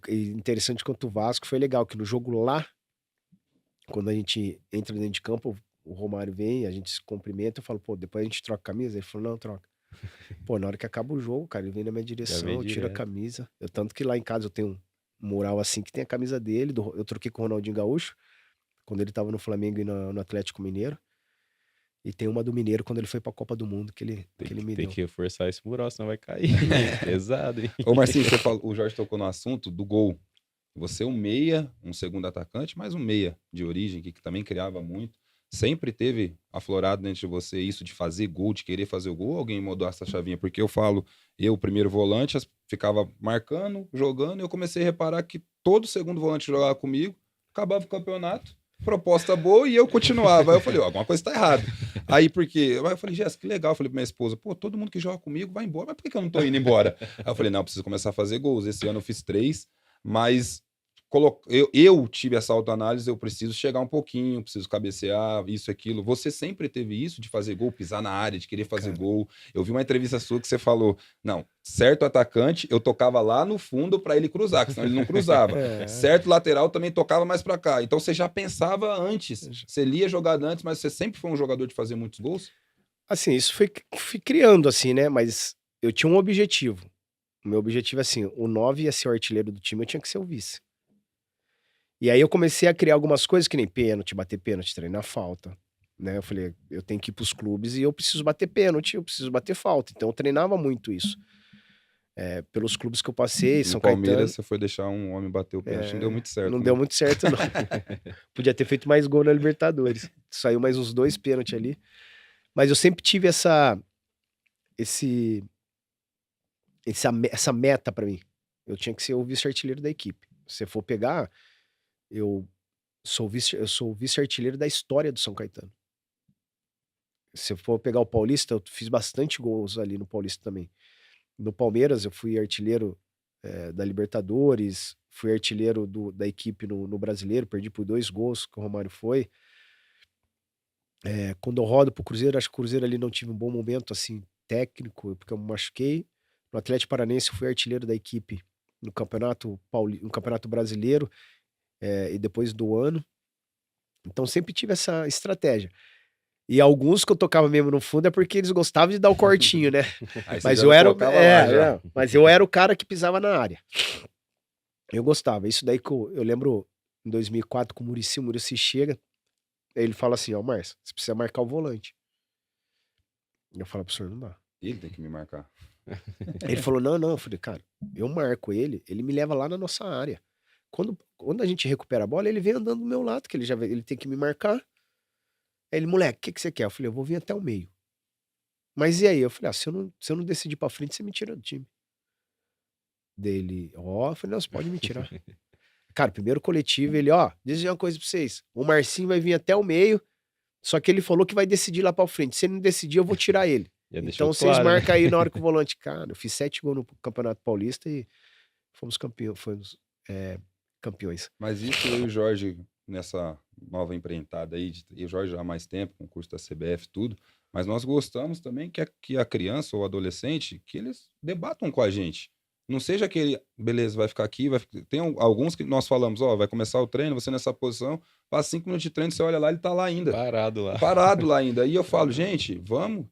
E interessante contra o Vasco, foi legal que no jogo lá, quando a gente entra dentro de campo, o Romário vem, a gente se cumprimenta, eu falo, pô, depois a gente troca a camisa? Ele falou, não, troca. Pô, na hora que acaba o jogo, cara, ele vem na minha direção, vem eu tiro a direto. camisa. Tanto que lá em casa eu tenho um mural assim, que tem a camisa dele, eu troquei com o Ronaldinho Gaúcho, quando ele tava no Flamengo e no Atlético Mineiro. E tem uma do Mineiro quando ele foi pra Copa do Mundo, que ele me Tem deu. que reforçar esse mural, senão vai cair. Pesado, hein? Ô, Marcinho, o Jorge tocou no assunto do gol. Você um meia, um segundo atacante, mas um meia de origem, que também criava muito. Sempre teve aflorado dentro de você isso de fazer gol, de querer fazer o gol, ou alguém mudou essa chavinha? Porque eu falo, eu, primeiro volante, ficava marcando, jogando, e eu comecei a reparar que todo segundo volante que jogava comigo, acabava o campeonato, proposta boa, e eu continuava. Aí eu falei, ó, alguma coisa tá errada. Aí porque, aí eu falei, Jéssica, que legal. Eu falei pra minha esposa, pô, todo mundo que joga comigo vai embora, mas por que eu não tô indo embora? Aí eu falei, não, eu preciso começar a fazer gols. Esse ano eu fiz 3, mas eu tive essa autoanálise, eu preciso chegar um pouquinho, preciso cabecear, isso, aquilo. Você sempre teve isso de fazer gol, pisar na área, de querer fazer gol. Eu vi uma entrevista sua que você falou, não, certo atacante, eu tocava lá no fundo para ele cruzar, que senão ele não cruzava. Certo lateral também tocava mais para cá. Então você já pensava antes, você lia jogada antes, mas você sempre foi um jogador de fazer muitos gols? Assim, isso fui criando, assim, né? Mas eu tinha um objetivo. O meu objetivo é assim, o 9 ia ser o artilheiro do time, eu tinha que ser o vice. E aí eu comecei a criar algumas coisas que nem pênalti, bater pênalti, treinar falta, né? Eu falei, eu tenho que ir pros clubes e eu preciso bater pênalti, eu preciso bater falta. Então eu treinava muito isso. Pelos clubes que eu passei, No São Palmeiras, Caetano. você foi deixar um homem bater o pênalti, não deu muito certo. Não né? deu muito certo, não. Podia ter feito mais gol na Libertadores. Saiu mais uns 2 pênaltis ali. Mas eu sempre tive essa meta pra mim. Eu tinha que ser o vice-artilheiro da equipe. Se você for pegar, eu sou o vice-artilheiro da história do São Caetano. Se eu for pegar o Paulista, eu fiz bastante gols ali no Paulista também. No Palmeiras, eu fui artilheiro da Libertadores, fui artilheiro da equipe no Brasileiro, perdi por 2 gols que o Romário foi. Quando eu rodo pro Cruzeiro, acho que o Cruzeiro ali não tive um bom momento, assim, técnico, porque eu me machuquei. No Atlético Paranaense, eu fui artilheiro da equipe no Campeonato Brasileiro, e depois do ano. Então sempre tive essa estratégia. E alguns que eu tocava mesmo no fundo é porque eles gostavam de dar o cortinho, né? Mas eu era, mas eu era o cara que pisava na área. Eu gostava. Isso daí que eu lembro em 2004 com o Muricy chega, aí ele fala assim, ó, Márcio, você precisa marcar o volante. Eu falo pro senhor, não dá. Ele tem que me marcar. Ele falou, não. Eu falei, cara, eu marco ele me leva lá na nossa área. Quando a gente recupera a bola, ele vem andando do meu lado, que ele tem que me marcar. Aí ele, moleque, o que você quer? Eu falei, eu vou vir até o meio. Mas e aí? Eu falei, se eu não decidir pra frente, você me tira do time. Dele, eu falei, não, você pode me tirar. Cara, primeiro coletivo, ele, dizer uma coisa pra vocês. O Marcinho vai vir até o meio, só que ele falou que vai decidir lá pra frente. Se ele não decidir, eu vou tirar ele. Então vocês marcam aí na hora que o volante... Cara, eu fiz 7 gols no Campeonato Paulista e fomos campeões. Mas isso eu e o Jorge, nessa nova empreitada aí, e o Jorge já há mais tempo, com o curso da CBF, tudo, mas nós gostamos também que a criança ou o adolescente, que eles debatam com a gente. Não seja aquele, beleza, vai ficar aqui, tem alguns que nós falamos, vai começar o treino, você nessa posição, faz 5 minutos de treino, você olha lá, ele tá lá ainda. Parado lá ainda. E eu falo, gente, vamos,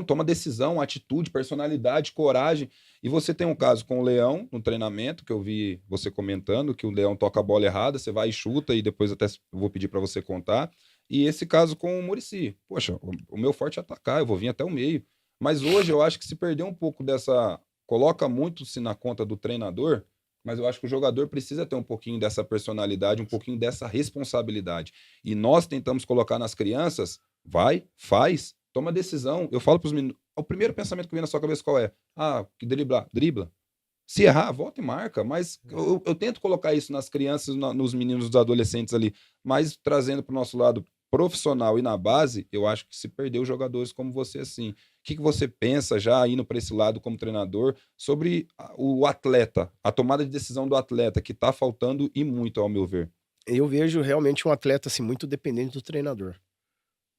toma decisão, atitude, personalidade, coragem. E você tem um caso com o Leão no treinamento, que eu vi você comentando, que o Leão toca a bola errada, você vai e chuta, e depois até vou pedir para você contar. E esse caso com o Muricy. Poxa, o meu forte é atacar, eu vou vir até o meio. Mas hoje eu acho que se perdeu um pouco dessa... Coloca muito-se na conta do treinador, mas eu acho que o jogador precisa ter um pouquinho dessa personalidade, um pouquinho dessa responsabilidade. E nós tentamos colocar nas crianças, vai, faz, toma decisão. Eu falo para os meninos, o primeiro pensamento que vem na sua cabeça qual é? Que dribla. Se errar, volta e marca. Mas eu tento colocar isso nas crianças, nos meninos, nos adolescentes ali, mas trazendo para o nosso lado profissional e na base, eu acho que se perdeu jogadores como você assim. O que você pensa, já indo para esse lado como treinador, sobre o atleta, a tomada de decisão do atleta, que está faltando e muito, ao meu ver? Eu vejo realmente um atleta assim, muito dependente do treinador.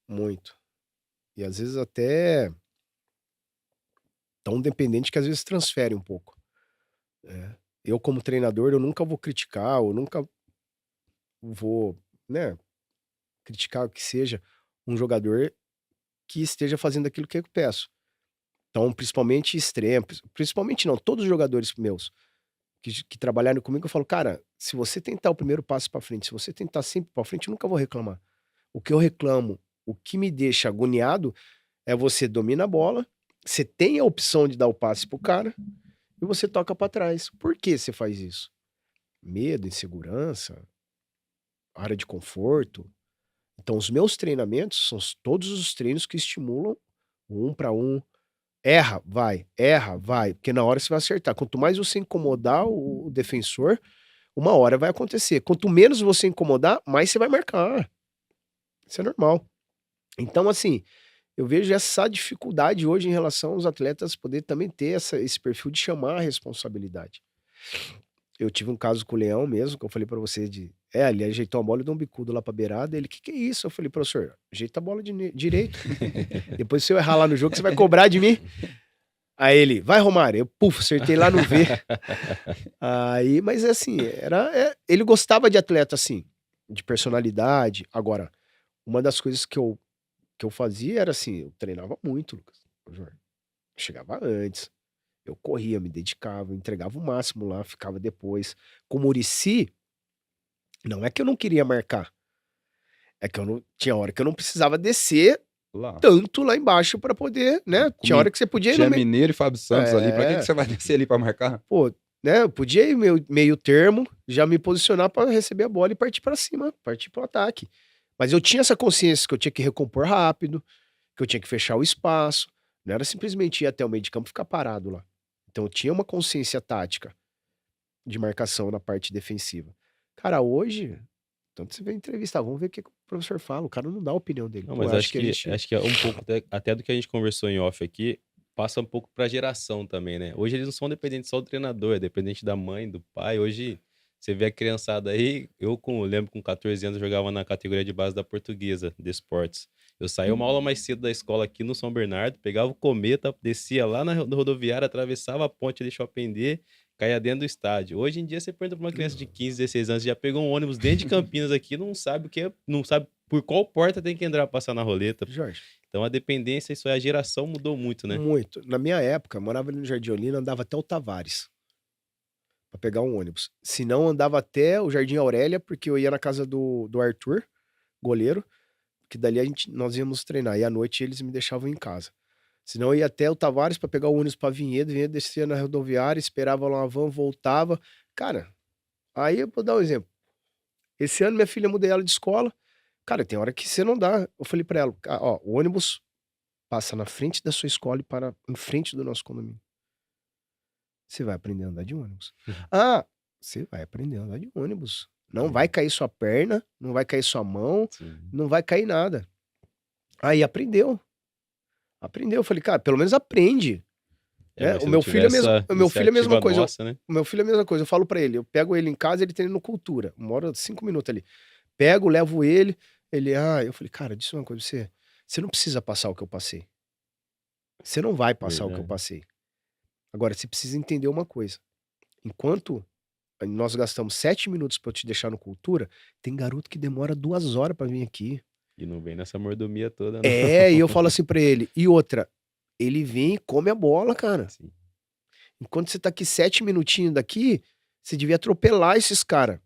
Muito. E às vezes até tão dependente que às vezes transfere um pouco. Eu, como treinador, eu nunca vou criticar, ou nunca vou, né, criticar o que seja um jogador que esteja fazendo aquilo que eu peço. Então, principalmente extremos, principalmente não, todos os jogadores meus que trabalharam comigo, eu falo, cara, se você tentar o primeiro passo para frente, se você tentar sempre para frente, eu nunca vou reclamar. O que eu reclamo, o que me deixa agoniado é você domina a bola, você tem a opção de dar o passe pro cara e você toca para trás. Por que você faz isso? Medo, insegurança, área de conforto. Então, os meus treinamentos são todos os treinos que estimulam 1 para 1. Erra, vai. Porque na hora você vai acertar. Quanto mais você incomodar o defensor, uma hora vai acontecer. Quanto menos você incomodar, mais você vai marcar. Isso é normal. Então, assim, eu vejo essa dificuldade hoje em relação aos atletas poder também ter esse perfil de chamar a responsabilidade. Eu tive um caso com o Leão mesmo, que eu falei pra você ele ajeitou a bola e deu um bicudo lá pra beirada. Ele, que é isso? Eu falei, professor, ajeita a bola direito. Depois se eu errar lá no jogo, você vai cobrar de mim. Aí ele, vai, Romário. Eu, acertei lá no V. Aí, mas é assim, ele gostava de atleta assim, de personalidade. Agora, uma das coisas que eu fazia era assim, eu treinava muito, Lucas. Eu chegava antes, eu corria, me dedicava, entregava o máximo lá, ficava depois. Com o Muricy, não é que eu não queria marcar, é que eu não tinha hora que eu não precisava descer Lá. tanto lá embaixo pra poder, né? Tinha hora que você podia ir Tinha no meio. Mineiro e Fábio Santos ali. Pra que É, você vai descer ali pra marcar? pô, né? Eu podia ir meio termo, já me posicionar pra receber a bola e partir pra cima, partir pro ataque. Mas eu tinha essa consciência que eu tinha que recompor rápido, que eu tinha que fechar o espaço. Não era simplesmente ir até o meio de campo e ficar parado lá. Então eu tinha uma consciência tática de marcação na parte defensiva. Cara, hoje, tanto você vê entrevista, vamos ver o que o professor fala. O cara não dá a opinião dele. Não, Pô, mas eu acho que, a gente. acho que é um pouco até do que a gente conversou em off aqui, passa um pouco pra geração também, né? Hoje eles não são dependentes só do treinador, é dependente da mãe, do pai. Hoje você vê a criançada aí, lembro com 14 anos eu jogava na categoria de base da Portuguesa, de esportes. Eu saía uma aula mais cedo da escola aqui no São Bernardo, pegava o cometa, descia lá na rodoviária, atravessava a ponte de Shopping D, caía dentro do estádio. Hoje em dia você pergunta pra uma criança de 15, 16 anos, já pegou um ônibus dentro de Campinas aqui, não sabe o que é, não sabe por qual porta tem que entrar pra passar na roleta. Jorge, Então a dependência, isso aí, a geração mudou muito, né? muito. Na minha época, morava ali no Jardim Olina, andava até o Tavares pra pegar um ônibus. Se não, andava até o Jardim Aurélia, porque eu ia na casa do Arthur, goleiro, que dali nós íamos treinar. E à noite eles me deixavam em casa. Senão eu ia até o Tavares pra pegar o ônibus pra Vinhedo descia na rodoviária, esperava lá uma van, voltava. Cara, aí eu vou dar um exemplo. Esse ano minha filha, mudei ela de escola. Cara, tem hora que você não dá. Eu falei pra ela, ó, o ônibus passa na frente da sua escola e para em frente do nosso condomínio. Você vai aprender a andar de ônibus. Ah, você vai aprender a andar de ônibus. Não vai cair sua perna, não vai cair sua mão, Sim. não vai cair nada. Aí aprendeu. Aprendeu. Eu falei, cara, pelo menos aprende. Né? Mas se O não meu tiver filho é mesmo, essa o meu filho é a mesma iniciativa coisa. nossa, né? O meu filho é a mesma coisa. Eu falo pra ele, eu pego ele em casa, ele treina no Cultura. Uma hora, 5 minutos ali. Pego, levo ele, eu falei, cara, diz uma coisa, você não precisa passar o que eu passei. Você não vai passar o que eu Verdade. passei. Agora, você precisa entender uma coisa. Enquanto nós gastamos 7 minutos pra eu te deixar no Cultura, tem garoto que demora 2 horas pra vir aqui. E não vem nessa mordomia toda, não. E eu falo assim pra ele. E outra, ele vem e come a bola, cara. Sim. Enquanto você tá aqui 7 minutinhos daqui, você devia atropelar esses caras.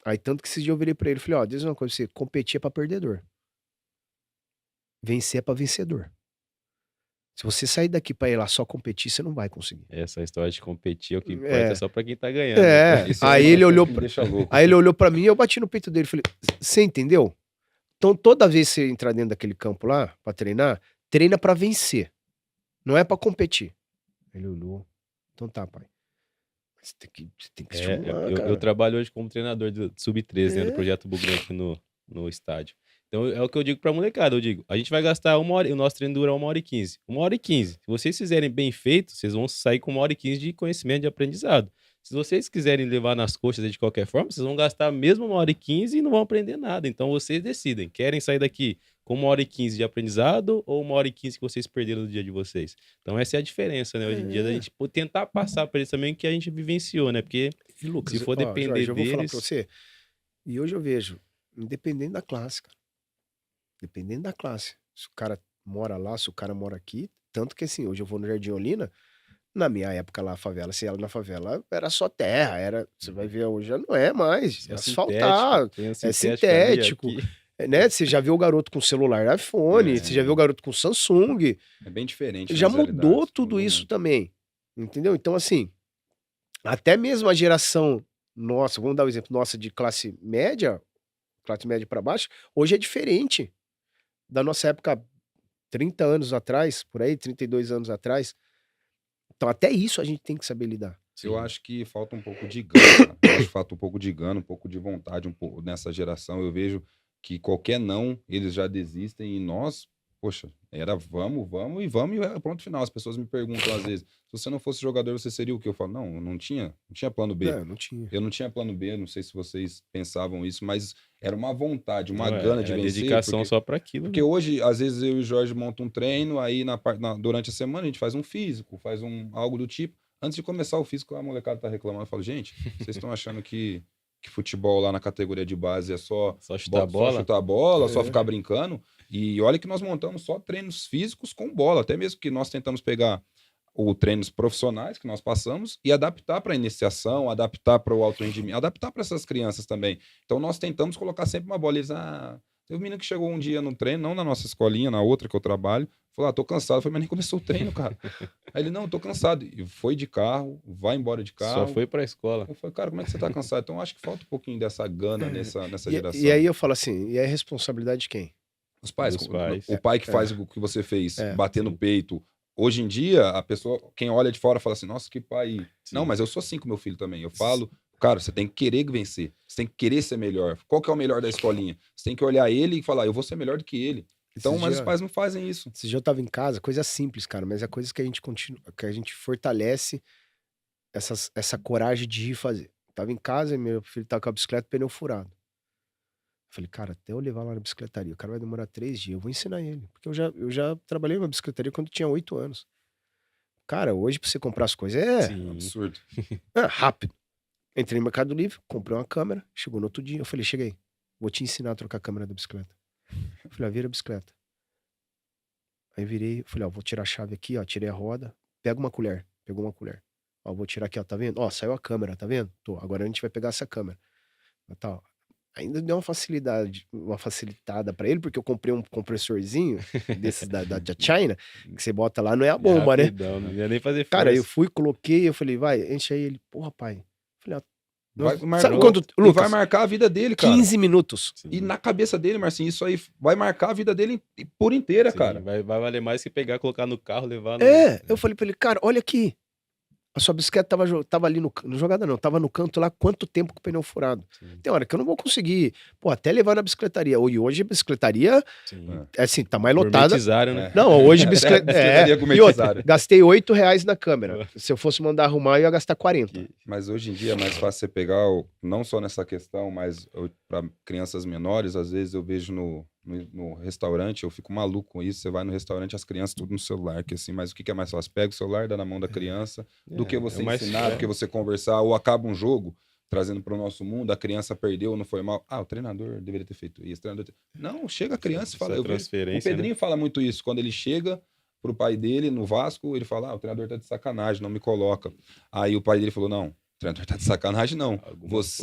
Aí tanto que esse dia eu virei pra ele e falei, ó, diz uma coisa, você competir é pra perdedor. Vencer é pra vencedor. Se você sair daqui pra ir lá só competir, você não vai conseguir. Essa história de competir, o que importa é só pra quem tá ganhando. Isso Aí é ele uma olhou coisa que me deixa louco. Aí ele olhou pra mim e eu bati no peito dele e falei, você entendeu? Então toda vez que você entrar dentro daquele campo lá pra treinar, treina pra vencer. Não é pra competir. Ele olhou. Então tá, pai. Você tem que estimular, cara. Eu trabalho hoje como treinador do Sub-13, né, do Projeto Bugrão aqui no estádio. Então é o que eu digo pra molecada, eu digo, a gente vai gastar 1 hora, o nosso treino dura 1h15. 1h15. Se vocês fizerem bem feito, vocês vão sair com 1h15 de conhecimento, de aprendizado. Se vocês quiserem levar nas coxas de qualquer forma, vocês vão gastar mesmo 1h15 e não vão aprender nada. Então vocês decidem, querem sair daqui com 1h15 de aprendizado ou 1h15 que vocês perderam no dia de vocês? Então essa é a diferença, né, hoje em dia, da gente tentar passar para eles também o que a gente vivenciou, né? Porque E Lucas, se for depender Jorge, eu vou falar pra deles... você. E hoje eu vejo, independente da classe, cara. Dependendo da classe. Se o cara mora lá, se o cara mora aqui. Tanto que assim, hoje eu vou no Jardim Olina. Na minha época lá, a favela, se ela na favela, era só terra. Você vai ver hoje, já não é mais. É asfaltado. Tem um É sintético sintético. ali, aqui. Né? Você já viu o garoto com celular iPhone, você já viu o garoto com Samsung. É bem diferente. Já nas mudou realidades, tudo mudou isso muito. também. Entendeu? Então, assim, até mesmo a geração nossa, vamos dar um exemplo, nossa de classe média pra baixo, hoje é diferente da nossa época 30 anos atrás, por aí, 32 anos atrás. Então, até isso a gente tem que saber lidar. Eu acho que falta um pouco de gana, cara. Eu acho que falta um pouco de gana, um pouco de vontade um pouco nessa geração. Eu vejo que qualquer não, eles já desistem e nós poxa, era vamos, e ponto final. As pessoas me perguntam às vezes, se você não fosse jogador, você seria o quê? Eu falo, não, eu não tinha plano B. Não tinha. Eu não tinha plano B, não sei se vocês pensavam isso, mas era uma vontade, uma Não, gana de era vencer. dedicação só para aquilo. Porque hoje, às vezes, eu e o Jorge montam um treino, aí durante a semana a gente faz um físico, faz algo do tipo. Antes de começar o físico, a molecada tá reclamando. Eu falo, gente, vocês estão achando que futebol lá na categoria de base é só chutar a bola? Só chutar a bola, só ficar brincando. E olha que nós montamos só treinos físicos com bola. Até mesmo que nós tentamos pegar os treinos profissionais que nós passamos e adaptar para a iniciação, adaptar para o alto rendimento, adaptar para essas crianças também. Então nós tentamos colocar sempre uma bola. Eles, teve um menino que chegou um dia no treino, não na nossa escolinha, na outra que eu trabalho, falou, tô cansado. Eu falei, mas nem começou o treino, cara. Aí ele, não, tô cansado. E foi de carro, vai embora de carro. Só foi pra escola. Eu falei, cara, como é que você tá cansado? Então acho que falta um pouquinho dessa gana nessa geração. E aí eu falo assim, e é responsabilidade de quem? Os pais. Dos pais. O pai que faz o que você fez, bater no sim. peito. Hoje em dia, a pessoa, quem olha de fora fala assim, nossa, que pai... Sim. Não, mas eu sou assim com meu filho também. Eu falo, cara, você tem que querer vencer. Você tem que querer ser melhor. Qual que é o melhor da escolinha? Você tem que olhar ele e falar, eu vou ser melhor do que ele. Então, mas os pais não fazem isso. Esse dia eu tava em casa, coisa simples, cara, mas é coisas que a gente continua, que a gente fortalece essa coragem de ir fazer. Tava em casa e meu filho tava com a bicicleta, pneu furado. Eu falei, cara, até eu levar lá na bicicletaria, o cara vai demorar 3 dias, eu vou ensinar ele. Porque eu já trabalhei numa bicicletaria quando eu tinha 8 anos. Cara, hoje pra você comprar as coisas é absurdo. Rápido. Entrei no Mercado Livre, comprei uma câmera, chegou no outro dia, eu falei, cheguei, vou te ensinar a trocar a câmera da bicicleta. Eu falei, vira a bicicleta. Aí virei, falei, vou tirar a chave aqui, tirei a roda, pega uma colher, pegou uma colher. Vou tirar aqui, tá vendo? Saiu a câmera, tá vendo? Agora a gente vai pegar essa câmera. Tá, ainda deu uma facilitada pra ele, porque eu comprei um compressorzinho desses da China, que você bota lá, não é a bomba, rapidão, né? Não ia nem fazer força. Cara, eu fui, coloquei, eu falei, vai, enche aí ele. Porra, pai. Eu falei, Sabe quando Lucas, vai marcar a vida dele, cara. 15 minutos. Sim. E na cabeça dele, Marcinho, isso aí vai marcar a vida dele por inteira, cara. Vai valer mais que pegar, colocar no carro, levar no... Eu falei pra ele, cara, olha aqui. A sua bicicleta tava ali no jogada não, tava no canto lá, quanto tempo com o pneu furado. Sim. Tem hora que eu não vou conseguir, até levar na bicicletaria. E hoje a bicicletaria, assim, tá mais lotada. Né? Não, hoje bicicletaria e outra, gastei R$8 na câmera. Se eu fosse mandar arrumar, eu ia gastar 40. Mas hoje em dia é mais fácil você pegar, não só nessa questão, mas para crianças menores, às vezes eu vejo no restaurante, eu fico maluco com isso. Você vai no restaurante, as crianças tudo no celular, que assim, mas o que é mais fácil? Pega o celular, dá na mão da criança, do que você ensinar, do que você conversar, ou acaba um jogo, trazendo para o nosso mundo, a criança perdeu, não foi mal. O treinador deveria ter feito isso. Não, chega a criança e fala. O Pedrinho fala muito isso, quando ele chega pro pai dele no Vasco, ele fala, o treinador tá de sacanagem, não me coloca. Aí o pai dele falou, não, o treinador tá de sacanagem, não.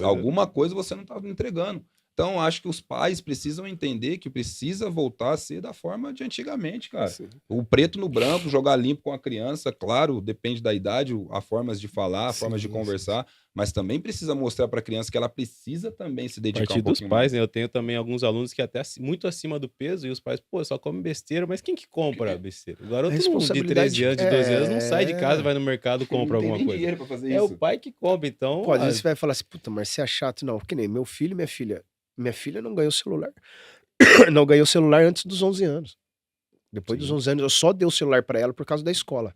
Alguma coisa você não tá me entregando. Então, acho que os pais precisam entender que precisa voltar a ser da forma de antigamente, cara. Sim. O preto no branco, jogar limpo com a criança, claro, depende da idade, as formas de falar, as formas de conversar, mas também precisa mostrar para a criança que ela precisa também se dedicar um pouquinho dos pais, né? Eu tenho também alguns alunos que até muito acima do peso e os pais, só come besteira, mas quem que compra besteira? O garoto de 13 anos, de 12 anos não sai de casa, vai no mercado, compra alguma coisa. Dinheiro pra fazer isso. O pai que compra, então... Às vezes você vai falar assim, puta, mas você é chato. Não, que nem meu filho e minha filha. Minha filha não ganhou celular. Não ganhou celular antes dos 11 anos. Depois dos 11 anos, eu só dei o celular pra ela por causa da escola.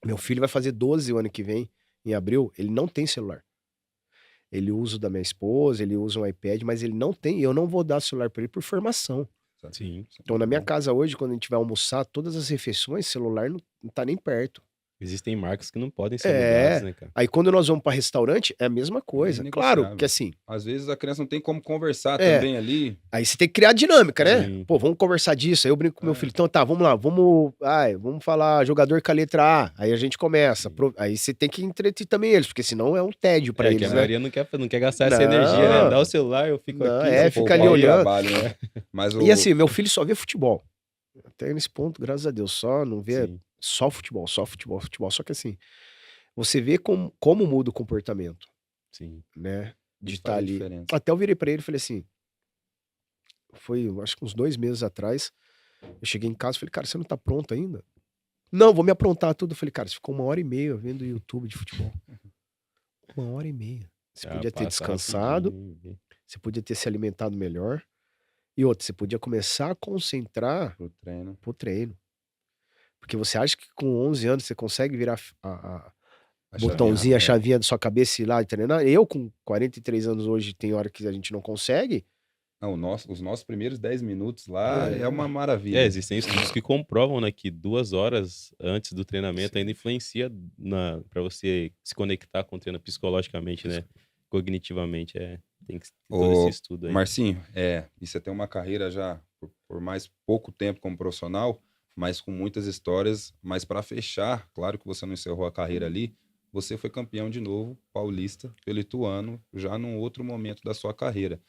Meu filho vai fazer 12 o ano que vem, em abril, ele não tem celular. Ele usa o da minha esposa, ele usa um iPad, mas ele não tem, e eu não vou dar celular pra ele por formação. Sim. Então, na minha casa hoje, quando a gente vai almoçar, todas as refeições, celular não tá nem perto. Existem marcas que não podem ser mudadas, né, cara? Aí quando nós vamos pra restaurante, é a mesma coisa. Claro que assim... Às vezes a criança não tem como conversar também ali. Aí você tem que criar dinâmica, né? Sim. Vamos conversar disso. Aí eu brinco com meu filho. Então tá, vamos lá. Vamos falar jogador com a letra A. Aí a gente começa. Aí você tem que entreter também eles, porque senão é um tédio pra eles, que a maioria não quer gastar essa energia, né? Dá o celular, eu fico aqui. Fica ali olhando. Trabalho, né? Mas E assim, meu filho só vê futebol. Até nesse ponto, graças a Deus, só não vê... Sim. Só futebol. Só que assim, você vê como muda o comportamento. Sim. Né? De estar ali. Diferença. Até eu virei pra ele e falei assim, foi acho que uns 2 meses atrás, eu cheguei em casa e falei, cara, você não tá pronto ainda? Não, vou me aprontar tudo. Eu falei, cara, você ficou 1h30 vendo YouTube de futebol. 1h30. Você podia ter descansado, você podia ter se alimentado melhor. E outra, você podia começar a concentrar Pro treino. pro treino. Porque você acha que com 11 anos você consegue virar A botãozinho, a chavinha, é. chavinha da sua cabeça e ir lá e treinar? Eu, com 43 anos hoje, tem hora que a gente não consegue. Não, os nossos primeiros 10 minutos lá é É. uma É, maravilha. existem estudos que comprovam, né, que 2 horas antes do treinamento Sim. ainda influencia para você se conectar com o treino psicologicamente, né? Cognitivamente, tem que ter todo esse Ô, estudo aí. Marcinho, e você tem uma carreira já por mais pouco tempo como profissional, mas com muitas histórias. Mas para fechar, claro que você não encerrou a carreira ali, você foi campeão de novo, paulista, pelo Ituano, já num outro momento da sua carreira.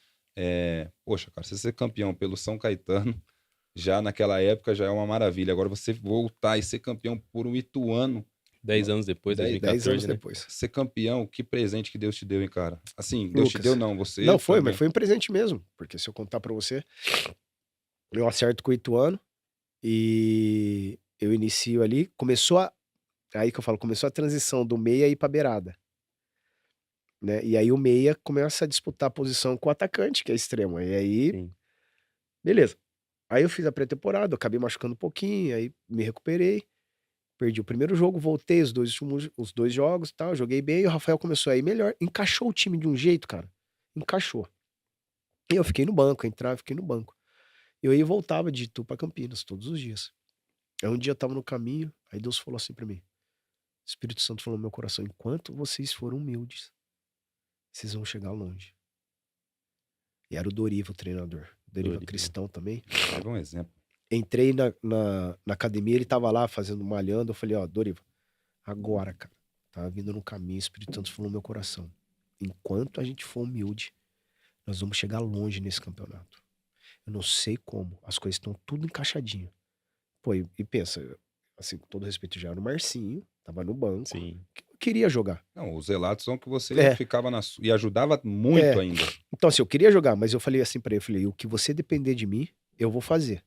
Poxa, cara, você ser campeão pelo São Caetano, já naquela época já é uma maravilha. Agora você voltar e ser campeão por um Ituano, 10 anos depois, 10 10 anos 2014, né? depois. ser campeão, que presente que Deus te deu, hein, cara? Assim, Deus te Lucas. deu não, você Não, foi, também. mas foi um presente mesmo. Porque se eu contar pra você, eu acerto com o Ituano e eu inicio ali. Aí que eu falo, começou a transição do meia ir pra beirada. Né? E aí o meia começa a disputar a posição com o atacante, que é extremo. E aí, Sim. beleza. Aí eu fiz a pré-temporada, eu acabei machucando um pouquinho, aí me recuperei. Perdi o primeiro jogo, voltei os dois jogos e tal, joguei bem, e o Rafael começou a ir melhor. Encaixou o time de um jeito, cara. Encaixou. E eu fiquei no banco, entrava, fiquei no banco. Eu ia e voltava de Itu pra Campinas todos os dias. Aí um dia eu tava no caminho, aí Deus falou assim pra mim: o Espírito Santo falou no meu coração, enquanto vocês forem humildes, vocês vão chegar longe. E era o Doriva, o treinador. O Doriva Doriva. cristão também. É um exemplo. Entrei na academia, ele tava lá fazendo, malhando. Eu falei, ó, Doriva, agora, cara, tava vindo no caminho, o Espírito Santo falou no meu coração. Enquanto a gente for humilde, nós vamos chegar longe nesse campeonato. Eu não sei como, as coisas estão tudo encaixadinho. Pô, e pensa, assim, com todo respeito, já era o Marcinho, tava no banco, Sim. eu queria jogar. Não, os relatos são que você É. ficava e ajudava muito É. ainda. Então, assim, eu queria jogar, mas eu falei assim pra ele, eu falei, o que você depender de mim, eu vou fazer.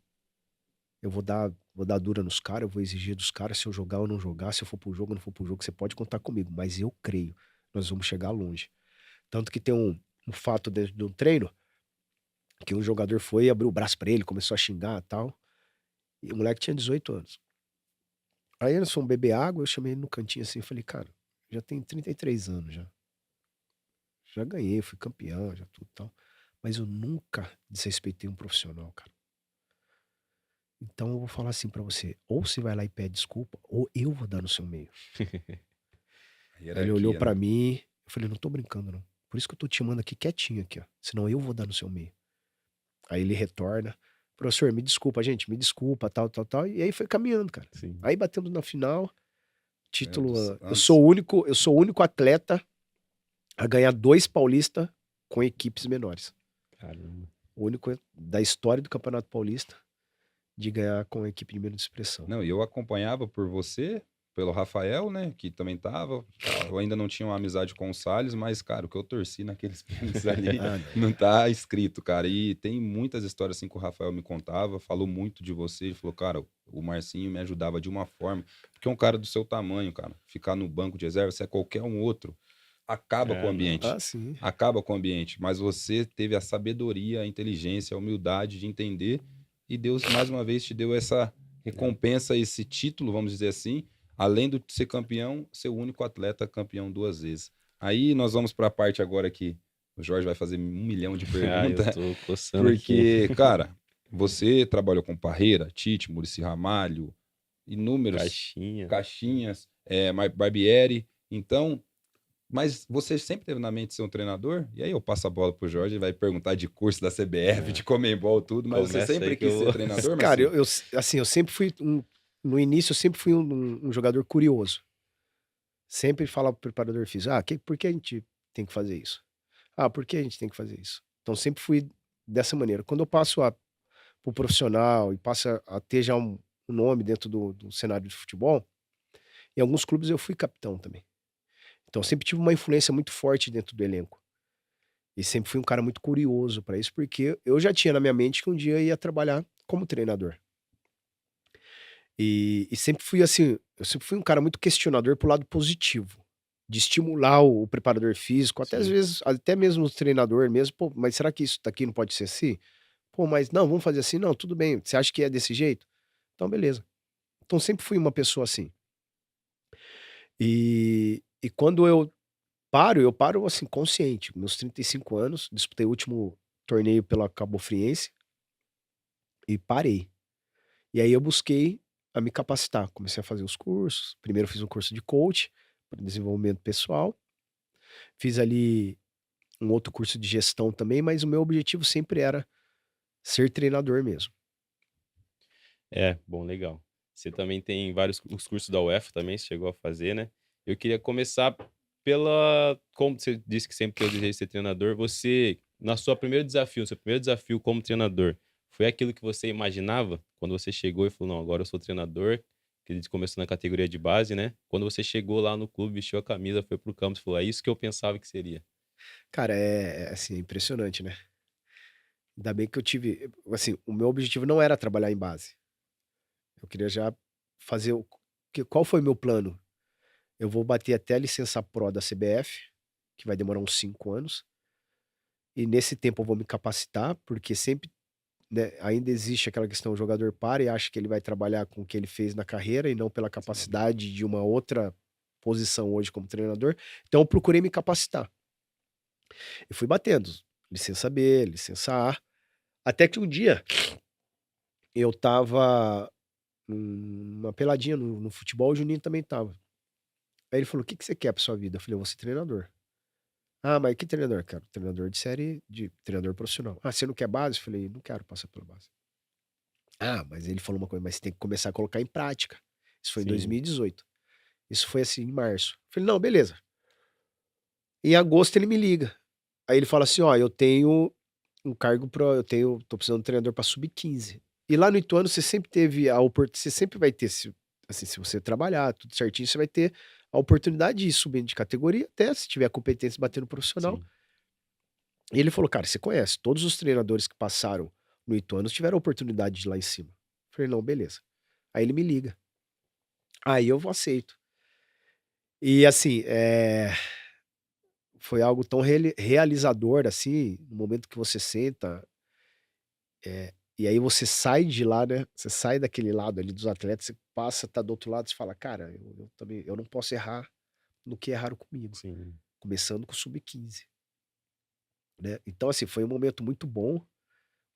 Eu vou dar dura nos caras, eu vou exigir dos caras se eu jogar ou não jogar, se eu for pro jogo ou não for pro jogo, você pode contar comigo, mas eu creio, nós vamos chegar longe. Tanto que tem um fato dentro de um treino, que um jogador foi e abriu o braço pra ele, começou a xingar e tal, e o moleque tinha 18 anos. Aí nós fomos beber água, eu chamei ele no cantinho assim, e falei, cara, já tem 33 anos já. Já ganhei, fui campeão, já tudo e tal. Mas eu nunca desrespeitei um profissional, cara. Então eu vou falar assim pra você, ou você vai lá e pede desculpa, ou eu vou dar no seu meio. Aí ele olhou pra mim, eu falei, não tô brincando não. Por isso que eu tô te chamando aqui quietinho aqui, ó. Senão eu vou dar no seu meio. Aí ele retorna, professor, me desculpa, gente, me desculpa, tal. E aí foi caminhando, cara. Sim. Aí batemos na final, título, eu antes- sou o único atleta a ganhar 2 Paulista com equipes menores. Caramba. O único da história do Campeonato Paulista de ganhar com a equipe de menos expressão. Não, e eu acompanhava por você, pelo Rafael, né, que também tava. Eu ainda não tinha uma amizade com o Salles, mas, cara, o que eu torci naqueles pênaltis ali Ah, não tá escrito, cara. E tem muitas histórias assim que o Rafael me contava, falou muito de você, ele falou, cara, o Marcinho me ajudava de uma forma, porque é um cara do seu tamanho, cara, ficar no banco de reserva, se é qualquer um outro, acaba com o não. ambiente. Ah, sim. Acaba com o ambiente, mas você teve a sabedoria, a inteligência, a humildade de entender, e Deus mais uma vez te deu essa recompensa, esse título, vamos dizer assim, além de ser campeão, ser o único atleta campeão 2 vezes. Aí nós vamos para a parte agora que o Jorge vai fazer 1 milhão de Ah, eu perguntas, tô coçando aqui. porque, cara, você trabalhou com Parreira, Tite, Muricy Ramalho, inúmeros caixinhas, Barbieri, então... Mas você sempre teve na mente ser um treinador? E aí eu passo a bola pro Jorge, ele vai perguntar de curso da CBF, de Comembol, tudo, mas você Começa sempre aí que quis eu ser vou- treinador, Cara, Marcinho? eu sempre fui no início eu sempre fui um jogador curioso. Sempre falava pro preparador físico, por que a gente tem que fazer isso? Por que a gente tem que fazer isso? Então sempre fui dessa maneira. Quando eu passo pro profissional e passo a ter já um nome dentro do cenário de futebol, em alguns clubes eu fui capitão também. Então eu sempre tive uma influência muito forte dentro do elenco. E sempre fui um cara muito curioso para isso, porque eu já tinha na minha mente que um dia eu ia trabalhar como treinador. E sempre fui assim, eu sempre fui um cara muito questionador pro lado positivo, de estimular o preparador físico, até às Sim. vezes, até mesmo o treinador mesmo, pô, mas será que isso daqui não pode ser assim? Pô, mas não, vamos fazer assim? Não, tudo bem. Você acha que é desse jeito? Então, beleza. Então, sempre fui uma pessoa assim. E quando eu paro assim, consciente. Meus 35 anos, disputei o último torneio pela Cabo Friense e parei. E aí eu busquei a me capacitar. Comecei a fazer os cursos. Primeiro fiz um curso de coach para desenvolvimento pessoal. Fiz ali um outro curso de gestão também, mas o meu objetivo sempre era ser treinador mesmo. É, bom, legal. Você também tem vários os cursos da UEFA também, você chegou a fazer, né? Eu queria começar pela como você disse que sempre teve o desejo de ser treinador, você, na sua primeiro desafio, seu primeiro desafio como treinador, foi aquilo que você imaginava quando você chegou e falou: "Não, agora eu sou treinador", que ele começou na categoria de base, né? Quando você chegou lá no clube, vestiu a camisa, foi pro campo, você falou: "É isso que eu pensava que seria". Cara, assim, é impressionante, né? Ainda bem que eu tive, assim, o meu objetivo não era trabalhar em base. Eu queria já fazer qual foi meu plano? Eu vou bater até a licença Pro da CBF, que vai demorar uns 5 anos, e nesse tempo eu vou me capacitar, porque sempre, né, ainda existe aquela questão, o jogador para e acha que ele vai trabalhar com o que ele fez na carreira e não pela Sim, capacidade de uma outra posição hoje como treinador. Então eu procurei me capacitar. E fui batendo, licença B, licença A, até que um dia eu estava numa peladinha no futebol, o Juninho também estava. Aí ele falou: "O que que você quer pra sua vida?" Eu falei: "Eu vou ser treinador". "Ah, mas que treinador?" "Quero treinador de treinador profissional". "Ah, você não quer base?" Eu falei: "Não quero passar pela base". "Ah, mas ele falou uma coisa, mas você tem que começar a colocar em prática". Isso foi em sim, 2018. Isso foi, assim, em março. Eu falei: "Não, beleza". Em agosto ele me liga. Aí ele fala assim: "Ó, eu tenho um cargo pra tô precisando de um treinador pra sub-15". E lá no Ituano você sempre teve a oportunidade, você sempre vai ter, se assim, se você trabalhar tudo certinho, você vai ter a oportunidade de ir subindo de categoria, até se tiver competência e bater no profissional. sim. E ele falou: "Cara, você conhece, todos os treinadores que passaram no Ituano tiveram a oportunidade de ir lá em cima". Eu falei: "Não, beleza". Aí ele me liga, aí eu aceito. E assim, foi algo tão realizador, assim, no momento que você senta, e aí você sai de lá, né, você sai daquele lado ali dos atletas, você passa, tá do outro lado, você fala: "Cara, eu também eu não posso errar no que erraram comigo", Sim. começando com o sub-15, né. Então assim, foi um momento muito bom, um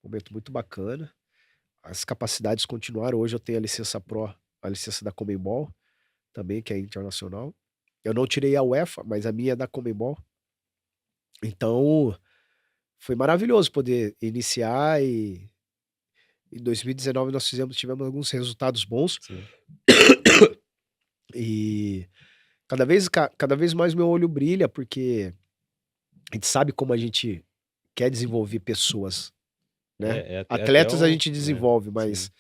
momento muito bacana. As capacidades continuaram, hoje eu tenho a licença Pro, a licença da Conmebol também, que é internacional. Eu não tirei a UEFA, mas a minha é da Conmebol. Então, foi maravilhoso poder iniciar, e em 2019 nós tivemos alguns resultados bons, Sim. e cada vez mais meu olho brilha, porque a gente sabe como a gente quer desenvolver pessoas, né. É até Atletas a um gente é, desenvolve, sim. mas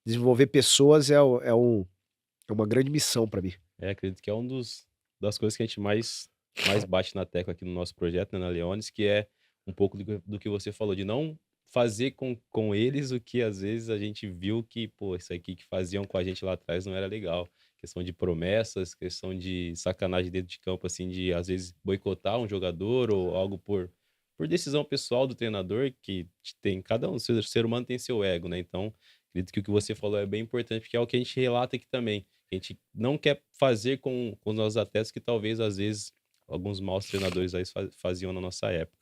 desenvolver pessoas é uma grande missão para mim. É, acredito que é um das coisas que a gente mais bate na tecla aqui no nosso projeto, né, na Leones, que é um pouco do que você falou, de não fazer com eles o que às vezes a gente viu que, pô, isso aqui que faziam com a gente lá atrás não era legal. Questão de promessas, questão de sacanagem dentro de campo, assim, de às vezes boicotar um jogador ou algo por decisão pessoal do treinador, que tem cada um, ser humano tem seu ego, né? Então, acredito que o que você falou é bem importante, porque é o que a gente relata aqui também. A gente não quer fazer com os nossos atletas que talvez, às vezes, alguns maus treinadores aí faziam na nossa época.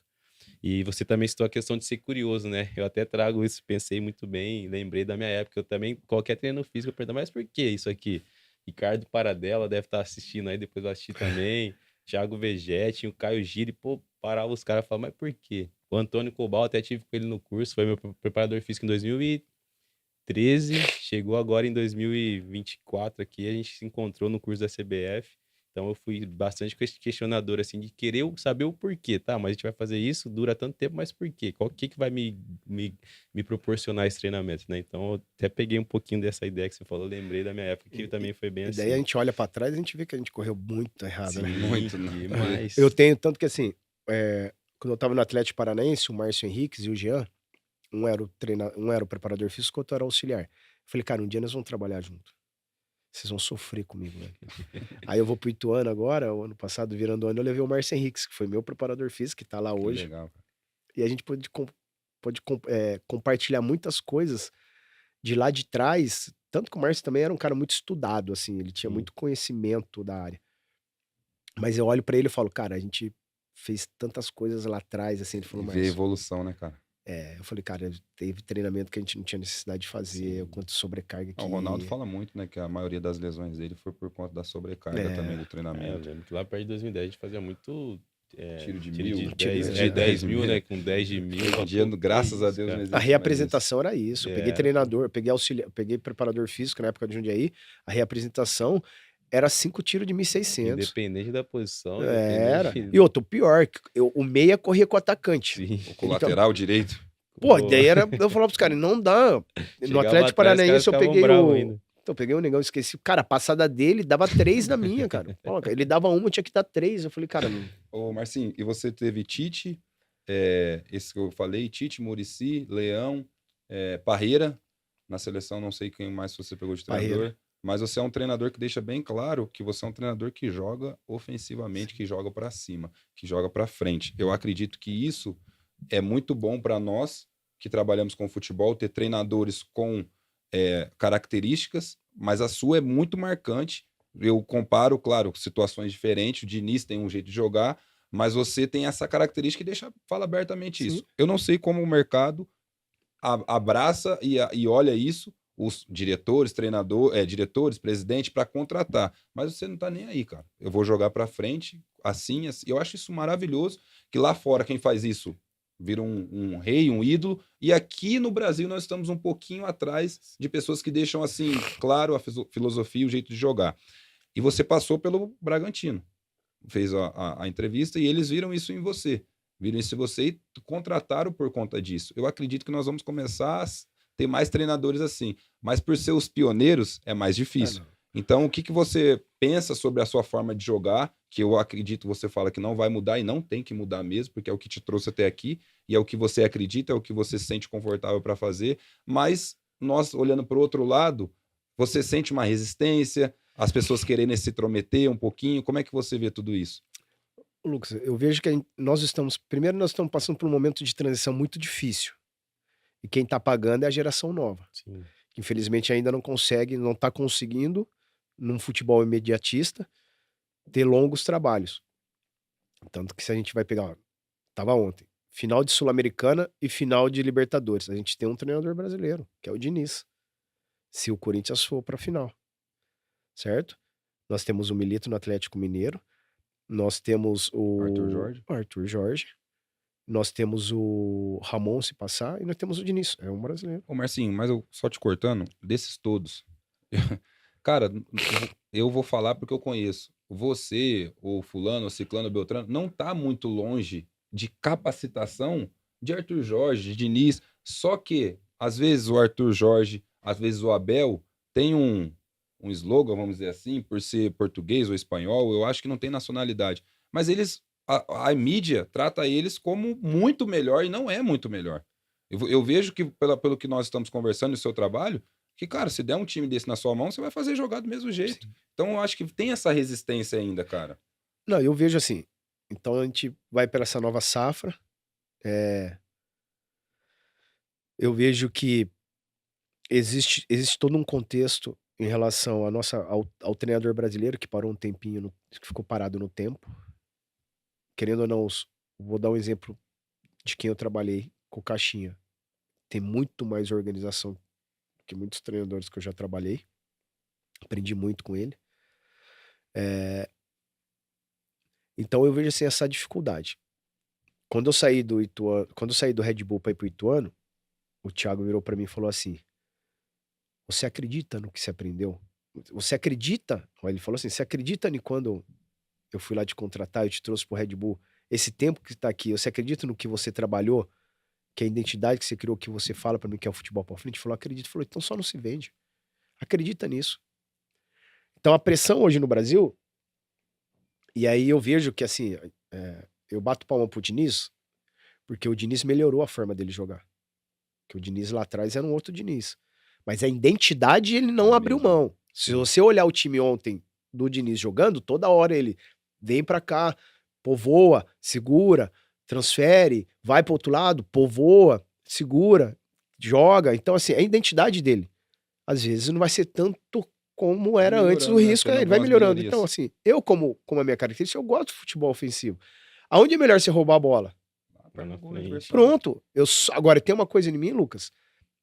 E você também citou a questão de ser curioso, né? Eu até trago isso, pensei muito bem, lembrei da minha época. Eu também, qualquer treino físico, eu pergunto, mas por que isso aqui? Ricardo Paradela deve estar assistindo aí, depois eu assisti também. Thiago Vegetti, o Caio Giri, pô, parava os caras e falavam, mas por quê? O Antônio Cobal, até tive com ele no curso, foi meu preparador físico em 2013, chegou agora em 2024 aqui, a gente se encontrou no curso da CBF. Então eu fui bastante questionador, assim, de querer saber o porquê, tá? Mas a gente vai fazer isso, dura tanto tempo, mas por quê? Qual que vai me proporcionar esse treinamento, né? Então eu até peguei um pouquinho dessa ideia que você falou, lembrei da minha época, que E também foi bem e daí a assim. gente olha pra trás e a gente vê que a gente correu muito errado, né. Sim, Muito, né? Eu demais. tenho tanto que assim, quando eu estava no Atlético Paranaense, o Márcio Henriques e o Jean, um era o preparador físico, o outro era o auxiliar. Eu falei: "Cara, um dia nós vamos trabalhar junto. Vocês vão sofrer comigo, velho". Aí eu vou para o Ituano agora, o ano passado, virando o ano, eu levei o Márcio Henriques, que foi meu preparador físico, que tá lá Que hoje, legal, cara. e a gente pode compartilhar muitas coisas de lá de trás. Tanto que o Márcio também era um cara muito estudado, assim, ele tinha Sim. muito conhecimento da área. Mas eu olho pra ele e falo, cara, a gente fez tantas coisas lá atrás, assim. Ele E falou, ver a Márcio, evolução, né, cara? eu falei, cara, teve treinamento que a gente não tinha necessidade de fazer, o Sim. quanto sobrecarga Ah, o que Ronaldo fala muito, né, que a maioria das lesões dele foi por conta da sobrecarga também do Eu treinamento. lembro que lá perto de 2010 a gente fazia muito Tiro de tiro mil, de tiro 10, de 10 10 mil, mil. né? Com 10 de mil. Hoje em dia, graças a Deus, não existe A mais reapresentação era isso. Eu peguei pô. treinador, peguei preparador físico na época de Jundiaí. A reapresentação era 5 tiros de 1.600. Independente da posição, Era. independente. E outro, o pior, o meia corria com o atacante. Sim. isso. Com o lateral direito. Pô, daí era. Eu falava pros caras, não dá. No Chegava Atlético atrás, os caras Paranaense eu ficavam peguei bravos o. ainda. Então, eu peguei o negão, esqueci. Cara, a passada dele dava 3 na minha, cara. Pô, ele dava uma, eu tinha que dar 3. Eu falei, cara, não. Ô, Marcinho, e você teve Tite, esse que eu falei, Tite, Muricy, Leão, Parreira, na seleção, não sei quem mais você pegou de treinador, Parreira. mas você é um treinador que deixa bem claro que você é um treinador que joga ofensivamente, que joga pra cima, que joga pra frente. Eu acredito que isso é muito bom pra nós que trabalhamos com futebol, ter treinadores com características, mas a sua é muito marcante. Eu comparo, claro, situações diferentes. O Diniz tem um jeito de jogar, mas você tem essa característica e fala abertamente Sim. isso. Eu não sei como o mercado abraça e olha isso, os diretores, diretores, presidente, para contratar. Mas você não tá nem aí, cara. Eu vou jogar para frente, assim, assim. Eu acho isso maravilhoso, que lá fora quem faz isso vira um rei, um ídolo, e aqui no Brasil nós estamos um pouquinho atrás de pessoas que deixam, assim, claro, a filosofia e o jeito de jogar. E você passou pelo Bragantino, fez a entrevista e eles viram isso em você. Viram isso em você e contrataram por conta disso. Eu acredito que nós vamos começar a ter mais treinadores assim. Mas por ser os pioneiros, é mais difícil. Então, o que você pensa sobre a sua forma de jogar, que eu acredito você fala que não vai mudar e não tem que mudar mesmo, porque é o que te trouxe até aqui, e é o que você acredita, é o que você se sente confortável para fazer, mas nós, olhando para o outro lado, você sente uma resistência, as pessoas querendo se intrometer um pouquinho, como é que você vê tudo isso? Lucas, eu vejo que nós estamos passando por um momento de transição muito difícil. E quem tá pagando é a geração nova. Sim. Que infelizmente ainda não tá conseguindo, num futebol imediatista, ter longos trabalhos. Tanto que se a gente vai pegar, ó, tava ontem, final de Sul-Americana e final de Libertadores. A gente tem um treinador brasileiro, que é o Diniz. Se o Corinthians for pra final. Certo? Nós temos o Milito no Atlético Mineiro. Nós temos o Arthur Jorge. Nós temos o Ramon, se passar, e nós temos o Diniz. É um brasileiro. Ô, Marcinho, mas eu só te cortando, desses todos, cara, eu vou falar porque eu conheço. Você, o fulano, o ciclano, o beltrano, não tá muito longe de capacitação de Arthur Jorge, de Diniz. Só que, às vezes, o Arthur Jorge, às vezes o Abel, tem um slogan, vamos dizer assim, por ser português ou espanhol, eu acho que não tem nacionalidade. Mas eles, a mídia trata eles como muito melhor e não é muito melhor. Eu vejo que, pelo que nós estamos conversando no seu trabalho, que, cara, se der um time desse na sua mão, você vai fazer jogar do mesmo jeito. Sim. Então, eu acho que tem essa resistência ainda, cara. Não, eu vejo assim. Então a gente vai para essa nova safra. Eu vejo que existe todo um contexto em relação ao treinador brasileiro que parou um tempinho, que ficou parado no tempo. Querendo ou não, vou dar um exemplo de quem eu trabalhei com o Caixinha. Tem muito mais organização que muitos treinadores que eu já trabalhei. Aprendi muito com ele. Então eu vejo assim essa dificuldade. Quando eu saí do Red Bull para ir pro Ituano, o Thiago virou para mim e falou assim: "Você acredita no que você aprendeu? Você acredita?" Ele falou assim: "Você acredita em quando eu fui lá te contratar, eu te trouxe pro Red Bull, esse tempo que tá aqui, você acredita no que você trabalhou, que a identidade que você criou, que você fala para mim que é o futebol para frente?" Ele falou: "Acredito." Ele falou: "Então só não se vende. Acredita nisso." Então a pressão hoje no Brasil, e aí eu vejo que assim, eu bato palma pro Diniz, porque o Diniz melhorou a forma dele jogar. Porque o Diniz lá atrás era um outro Diniz. Mas a identidade ele não abriu mão. Se você olhar o time ontem do Diniz jogando, toda hora ele vem pra cá, povoa, segura, transfere, vai pro outro lado, povoa. segura, joga. Então, assim, é a identidade dele. Às vezes não vai ser tanto como era antes o melhorando, né? risco, Tendo ele vai algumas melhorando. Então, melhorias. assim, eu, como a minha característica, eu gosto de futebol ofensivo. Aonde é melhor você roubar a bola? Lá na frente. Pronto. Agora, tem uma coisa em mim, Lucas,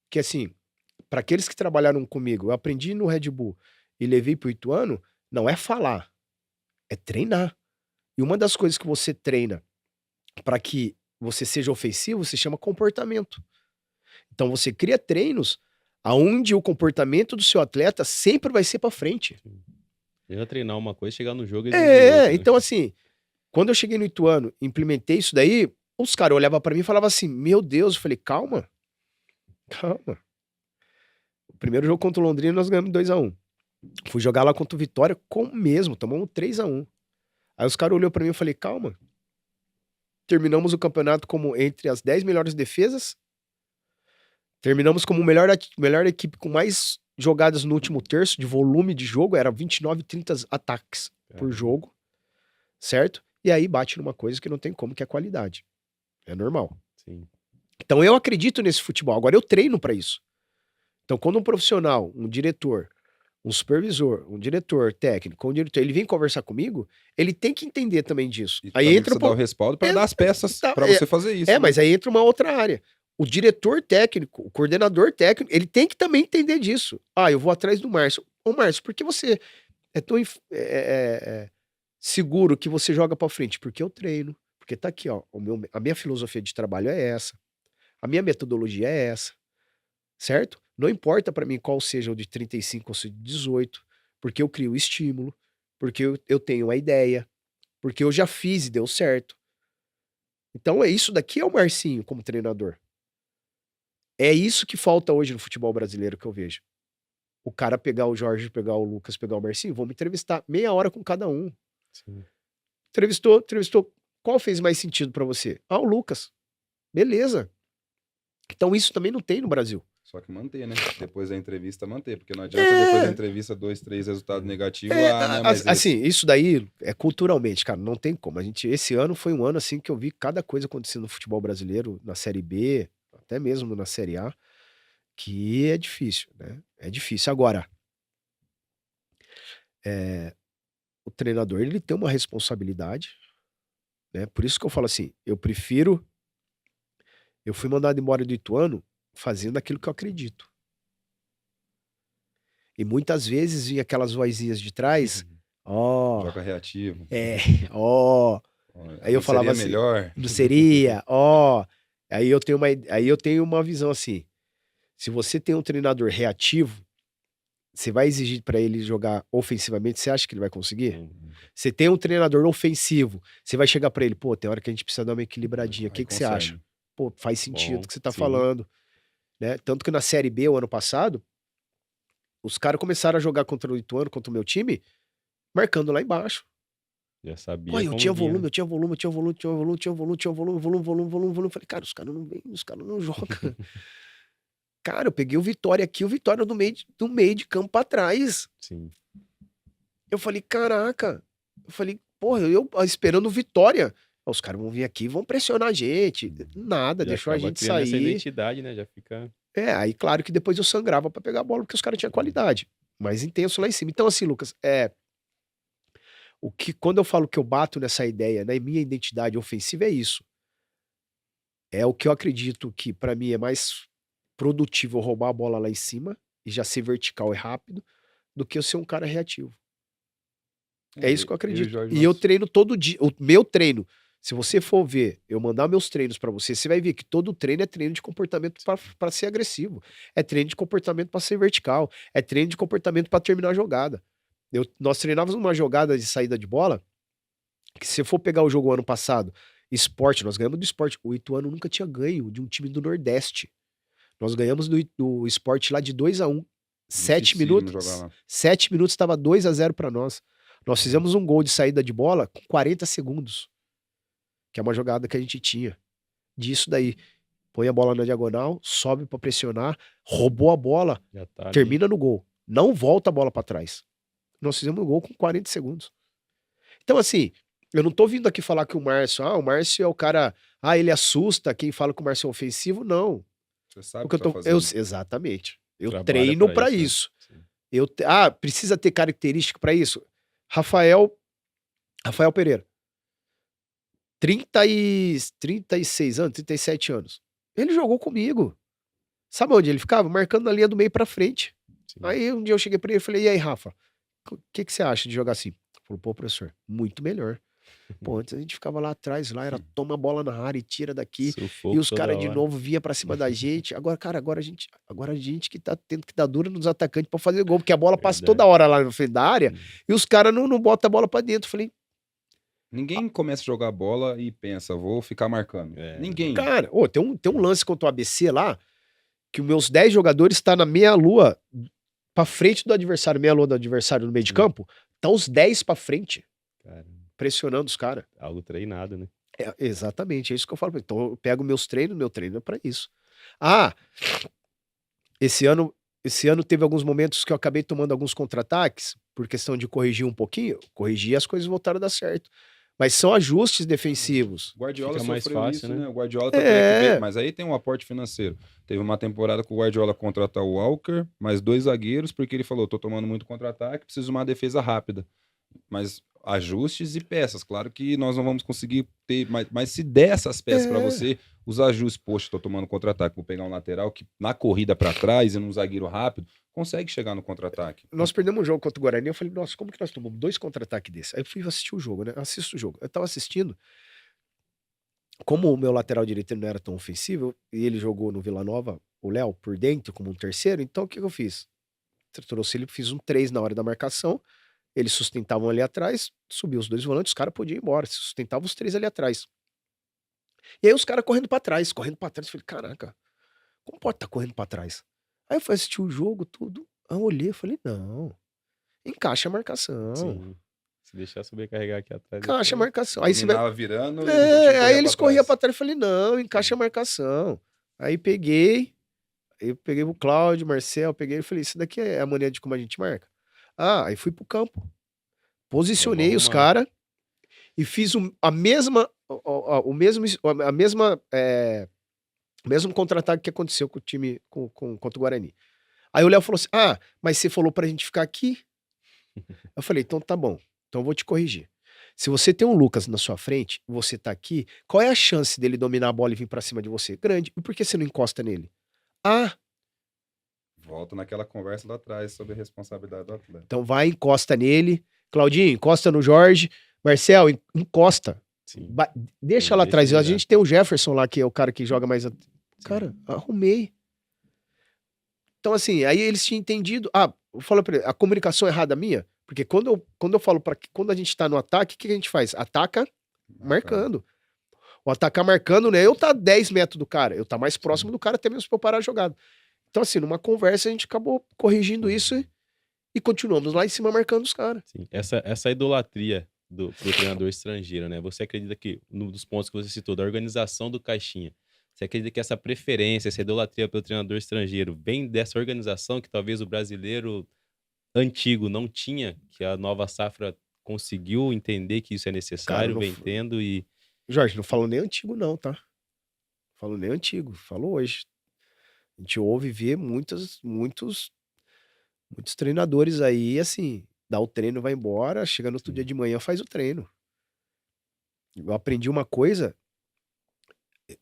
que assim, para aqueles que trabalharam comigo, eu aprendi no Red Bull e levei pro Ituano, não é falar, é treinar. E uma das coisas que você treina para que você seja ofensivo se chama comportamento. Então você cria treinos aonde o comportamento do seu atleta sempre vai ser para frente. Já treinar uma coisa, chegar no jogo e exigir outra, né? Então assim, quando eu cheguei no Ituano, implementei isso daí, os caras olhavam para mim e falavam assim: "Meu Deus", eu falei: "Calma. Calma". O primeiro jogo contra o Londrina nós ganhamos 2-1. Fui jogar lá contra o Vitória com o mesmo, tomamos 3-1. Aí os caras olhou para mim e falei: "Calma". Terminamos o campeonato como entre as 10 melhores defesas. Terminamos como melhor equipe com mais jogadas no último terço, de volume de jogo, era 29, 30 ataques por jogo, certo? E aí bate numa coisa que não tem como, que é qualidade. É normal. Sim. Então eu acredito nesse futebol, agora eu treino pra isso. Então quando um profissional, um diretor, um supervisor, um diretor técnico, um diretor, ele vem conversar comigo, ele tem que entender também disso. E Aí também entra precisa dar o respaldo para dar as peças tá, para você fazer isso. né? mas aí entra uma outra área. O diretor técnico, o coordenador técnico, ele tem que também entender disso. Ah, eu vou atrás do Márcio. Ô, Márcio, por que você é tão seguro que você joga pra frente? Porque eu treino. Porque tá aqui, ó. A minha filosofia de trabalho é essa. A minha metodologia é essa. Certo? Não importa pra mim qual seja o de 35 ou se de 18. Porque eu crio estímulo. Porque eu tenho uma ideia. Porque eu já fiz e deu certo. Então isso daqui é o Marcinho como treinador. É isso que falta hoje no futebol brasileiro que eu vejo. O cara pegar o Jorge, pegar o Lucas, pegar o Marcinho, vamos entrevistar meia hora com cada um. Sim. Entrevistou. Qual fez mais sentido pra você? Ah, o Lucas. Beleza. Então isso também não tem no Brasil. Só que manter, né? Depois da entrevista, manter. Porque não adianta depois da entrevista 2, 3 resultados negativos. né? Mas assim, isso daí é culturalmente, cara, não tem como. Esse ano foi um ano assim que eu vi cada coisa acontecendo no futebol brasileiro, na Série B, até mesmo na Série A, que é difícil, né? É difícil. Agora, o treinador, ele tem uma responsabilidade, né? Por isso que eu falo assim, eu fui mandado embora do Ituano fazendo aquilo que eu acredito. E muitas vezes vinha aquelas vozinhas de trás, ó, joga reativo. ó. Aí eu Não falava seria assim, melhor. não seria, ó. Aí eu tenho uma visão assim, se você tem um treinador reativo, você vai exigir pra ele jogar ofensivamente, você acha que ele vai conseguir? Você tem um treinador ofensivo, você vai chegar pra ele, pô, tem hora que a gente precisa dar uma equilibradinha, o Aí que você acha? consegue. Pô, faz sentido o Bom, que você tá sim. falando, né? Tanto que na Série B, o ano passado, os caras começaram a jogar contra o Ituano, contra o meu time, marcando lá embaixo. Já sabia Pô, eu como tinha vinha. volume. Falei, cara, os caras não vêm, os caras não jogam. Cara, eu peguei o Vitória aqui, o Vitória do meio de campo pra trás. Sim. Eu falei, caraca. Eu falei, porra, eu esperando o Vitória. Os caras vão vir aqui e vão pressionar a gente. Nada, Já deixou a acaba gente criando essa sair. identidade, né? Já fica... Aí claro que depois eu sangrava pra pegar a bola, porque os caras tinham qualidade. Mais intenso lá em cima. Então assim, Lucas, quando eu falo que eu bato nessa ideia, né, minha identidade ofensiva é isso. É o que eu acredito que pra mim é mais produtivo eu roubar a bola lá em cima e já ser vertical e rápido do que eu ser um cara reativo. É isso que eu acredito. Jorge, E eu treino todo dia. O meu treino, se você for ver, eu mandar meus treinos pra você, você vai ver que todo treino é treino de comportamento pra ser agressivo. É treino de comportamento pra ser vertical. É treino de comportamento pra terminar a jogada. Nós treinávamos uma jogada de saída de bola, que se você for pegar o jogo ano passado, Sport, nós ganhamos do Sport. O Ituano nunca tinha ganho de um time do Nordeste. Nós ganhamos do Sport lá de 2-1. 7 minutos. 7 minutos estava 2-0 pra nós. Nós fizemos um gol de saída de bola com 40 segundos. Que é uma jogada que a gente tinha. Disso daí. Põe a bola na diagonal, sobe pra pressionar, roubou a bola, Já tá ali. termina no gol. Não volta a bola pra trás. Nós fizemos um gol com 40 segundos. Então, assim, eu não tô vindo aqui falar que o Márcio é o cara, ele assusta quem fala que o Márcio é ofensivo, não. Você sabe o Porque que tá fazendo. exatamente. Eu Trabalha treino pra para isso, né? isso. Sim. Precisa ter característica para isso. Rafael Pereira. 36 anos, 37 anos. Ele jogou comigo. Sabe onde ele ficava? Marcando na linha do meio pra frente. Sim. Aí um dia eu cheguei pra ele e falei, e aí, Rafa, o que você acha de jogar assim? Ele falou, pô, professor, muito melhor. Pô, antes a gente ficava lá atrás, lá era toma a bola na área e tira daqui. E Sufoco os toda caras de hora. novo vinha pra cima da gente. Agora, cara, agora a gente que tá tendo que dar dura nos atacantes pra fazer gol, porque a bola passa Verdade. toda hora lá na frente da área Sim. e os caras não botam a bola pra dentro. Eu falei, Ninguém começa a jogar bola e pensa, vou ficar marcando. É. Ninguém. cara, tem um lance contra o ABC lá, que os meus 10 jogadores tá na meia-lua pra frente do adversário, meia-lua do adversário no meio de Sim. campo, tá os 10 pra frente, Cara, pressionando os caras. algo treinado, né? Exatamente, é isso que eu falo. Então eu pego meus treinos, meu treino é pra isso. Ah, esse ano teve alguns momentos que eu acabei tomando alguns contra-ataques, por questão de corrigir um pouquinho, corrigi e as coisas voltaram a dar certo. Mas são ajustes defensivos. O Guardiola Fica mais sofreu fácil, isso, né? né? O Guardiola tanto é que veio, É, mas aí tem um aporte financeiro. Teve uma temporada que o Guardiola contratou o Walker, mais 2 zagueiros, porque ele falou, tô tomando muito contra-ataque, preciso de uma defesa rápida. Mas ajustes e peças, claro que nós não vamos conseguir ter, mas se der essas peças pra é. você, os ajustes, poxa, tô tomando contra-ataque, vou pegar um lateral que na corrida pra trás e num zagueiro rápido, consegue chegar no contra-ataque. Nós perdemos um jogo contra o Guarani, eu falei, nossa, como que nós tomamos 2 contra-ataques desses? Aí eu fui assistir o jogo, né? Assisto o jogo. Eu tava assistindo, como o meu lateral direito não era tão ofensivo, e ele jogou no Vila Nova, o Léo, por dentro, como um terceiro, então o que eu fiz? Trouxe ele, fiz um 3 na hora da marcação, eles sustentavam ali atrás, subiu os 2 volantes, os caras podiam ir embora, se sustentavam os 3 ali atrás. E aí os caras correndo pra trás, eu falei, caraca, como pode estar correndo pra trás? Aí eu fui assistir o jogo, tudo, aí eu olhei, eu falei, não, encaixa a marcação, Sim. Se deixar sobrecarregar aqui atrás. encaixa a depois- marcação. Aí você vai, Dominava virando e o time aí corria eles pra corriam pra trás. trás, eu falei, não, encaixa a marcação. Aí eu peguei o Cláudio, Marcel, peguei e falei, isso daqui é a maneira de como a gente marca. Aí fui pro campo, posicionei os arrumar. caras e fiz a mesma, o mesmo, a mesma, o mesmo contra-ataque que aconteceu com o time contra o Guarani. Aí o Léo falou assim, mas você falou pra gente ficar aqui? Eu falei, então tá bom, então eu vou te corrigir. Se você tem um Lucas na sua frente, você tá aqui, qual é a chance dele dominar a bola e vir pra cima de você? Grande. E por que você não encosta nele? Volta naquela conversa lá atrás sobre a responsabilidade do atleta. Então vai, encosta nele. Claudinho, encosta no Jorge. Marcel, encosta. Sim. Deixa lá Deixa atrás. A virar. gente tem o Jefferson lá, que é o cara que joga mais. Cara, arrumei. Então, assim, aí eles tinham entendido. Eu falo pra ele, a comunicação errada minha, porque quando eu falo quando a gente tá no ataque, o que a gente faz? Ataca marcando. O atacar marcando, né? Eu tá 10 metros do cara, eu tá mais próximo do cara até mesmo pra eu parar a jogada. Então, assim, numa conversa a gente acabou corrigindo isso e continuamos lá em cima marcando os caras. Sim. Essa idolatria pro treinador estrangeiro, né? Você acredita que, dos pontos que você citou, da organização do Caixinha, você acredita que essa preferência, essa idolatria pelo treinador estrangeiro vem dessa organização que talvez o brasileiro antigo não tinha, que a nova safra conseguiu entender que isso é necessário, não vem tendo e... Jorge, não falo nem antigo não, tá? Falo nem antigo, falo hoje. A gente ouve ver muitos treinadores aí, assim, dá o treino, vai embora, chega no outro dia de manhã, faz o treino. Eu aprendi uma coisa,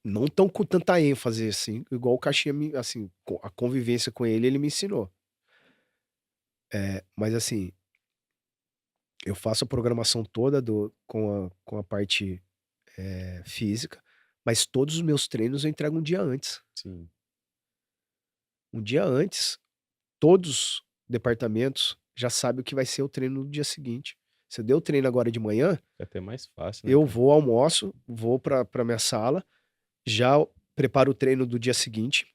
não tão com tanta ênfase, assim, igual o Caixinha, assim, a convivência com ele me ensinou. Mas assim, eu faço a programação toda com a parte física, mas todos os meus treinos eu entrego um dia antes. Sim. Um dia antes, todos os departamentos já sabem o que vai ser o treino no dia seguinte. Se eu der o treino agora de manhã, É até mais fácil, né? eu cara? vou, almoço, vou pra minha sala, já preparo o treino do dia seguinte,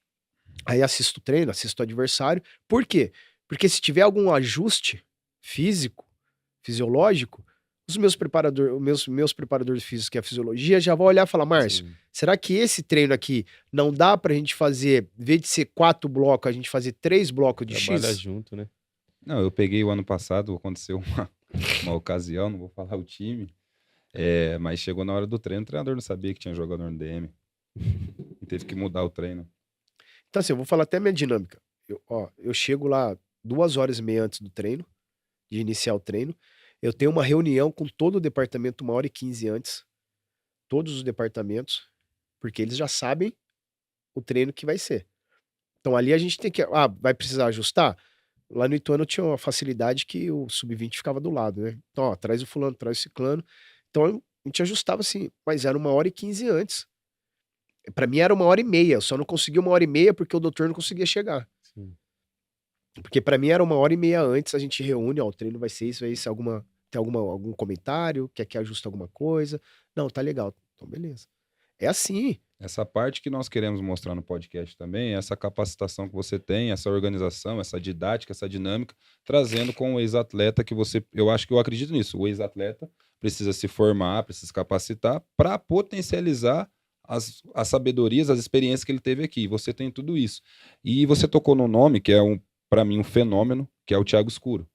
aí assisto o treino, assisto o adversário. Por quê? Porque se tiver algum ajuste físico, fisiológico, os meus preparadores físicos, que é a fisiologia, já vão olhar e falar, Márcio, Sim. será que esse treino aqui não dá pra gente fazer, em vez de ser 4 blocos, a gente fazer 3 blocos de Trabalha X? junto, né? Não, eu peguei o ano passado, aconteceu uma ocasião, não vou falar o time, mas chegou na hora do treino, o treinador não sabia que tinha jogador no DM. E teve que mudar o treino. Então, assim, eu vou falar até a minha dinâmica. Eu chego lá 2 horas e meia antes do treino, de iniciar o treino. Eu tenho uma reunião com todo o departamento 1h15 antes, todos os departamentos, porque eles já sabem o treino que vai ser. Então ali a gente tem que. Ah, vai precisar ajustar? Lá no Ituano tinha uma facilidade que o sub-20 ficava do lado, né? Então, ó, traz o fulano, traz o ciclano. Então a gente ajustava assim, mas era 1h15 antes. Pra mim era 1h30, eu só não conseguia 1h30 porque o doutor não conseguia chegar. Sim. Porque pra mim era 1h30 antes, a gente reúne, ó, o treino vai ser isso, tem algum comentário, quer que ajuste alguma coisa? Não, tá legal. Então, beleza. É assim. Essa parte que nós queremos mostrar no podcast também, essa capacitação que você tem, essa organização, essa didática, essa dinâmica, trazendo com o ex-atleta que você, eu acho que eu acredito nisso, o ex-atleta precisa se formar, precisa se capacitar para potencializar as sabedorias, as experiências que ele teve aqui. Você tem tudo isso. E você tocou num nome que é, para mim, um fenômeno, que é o Thiago Escuro.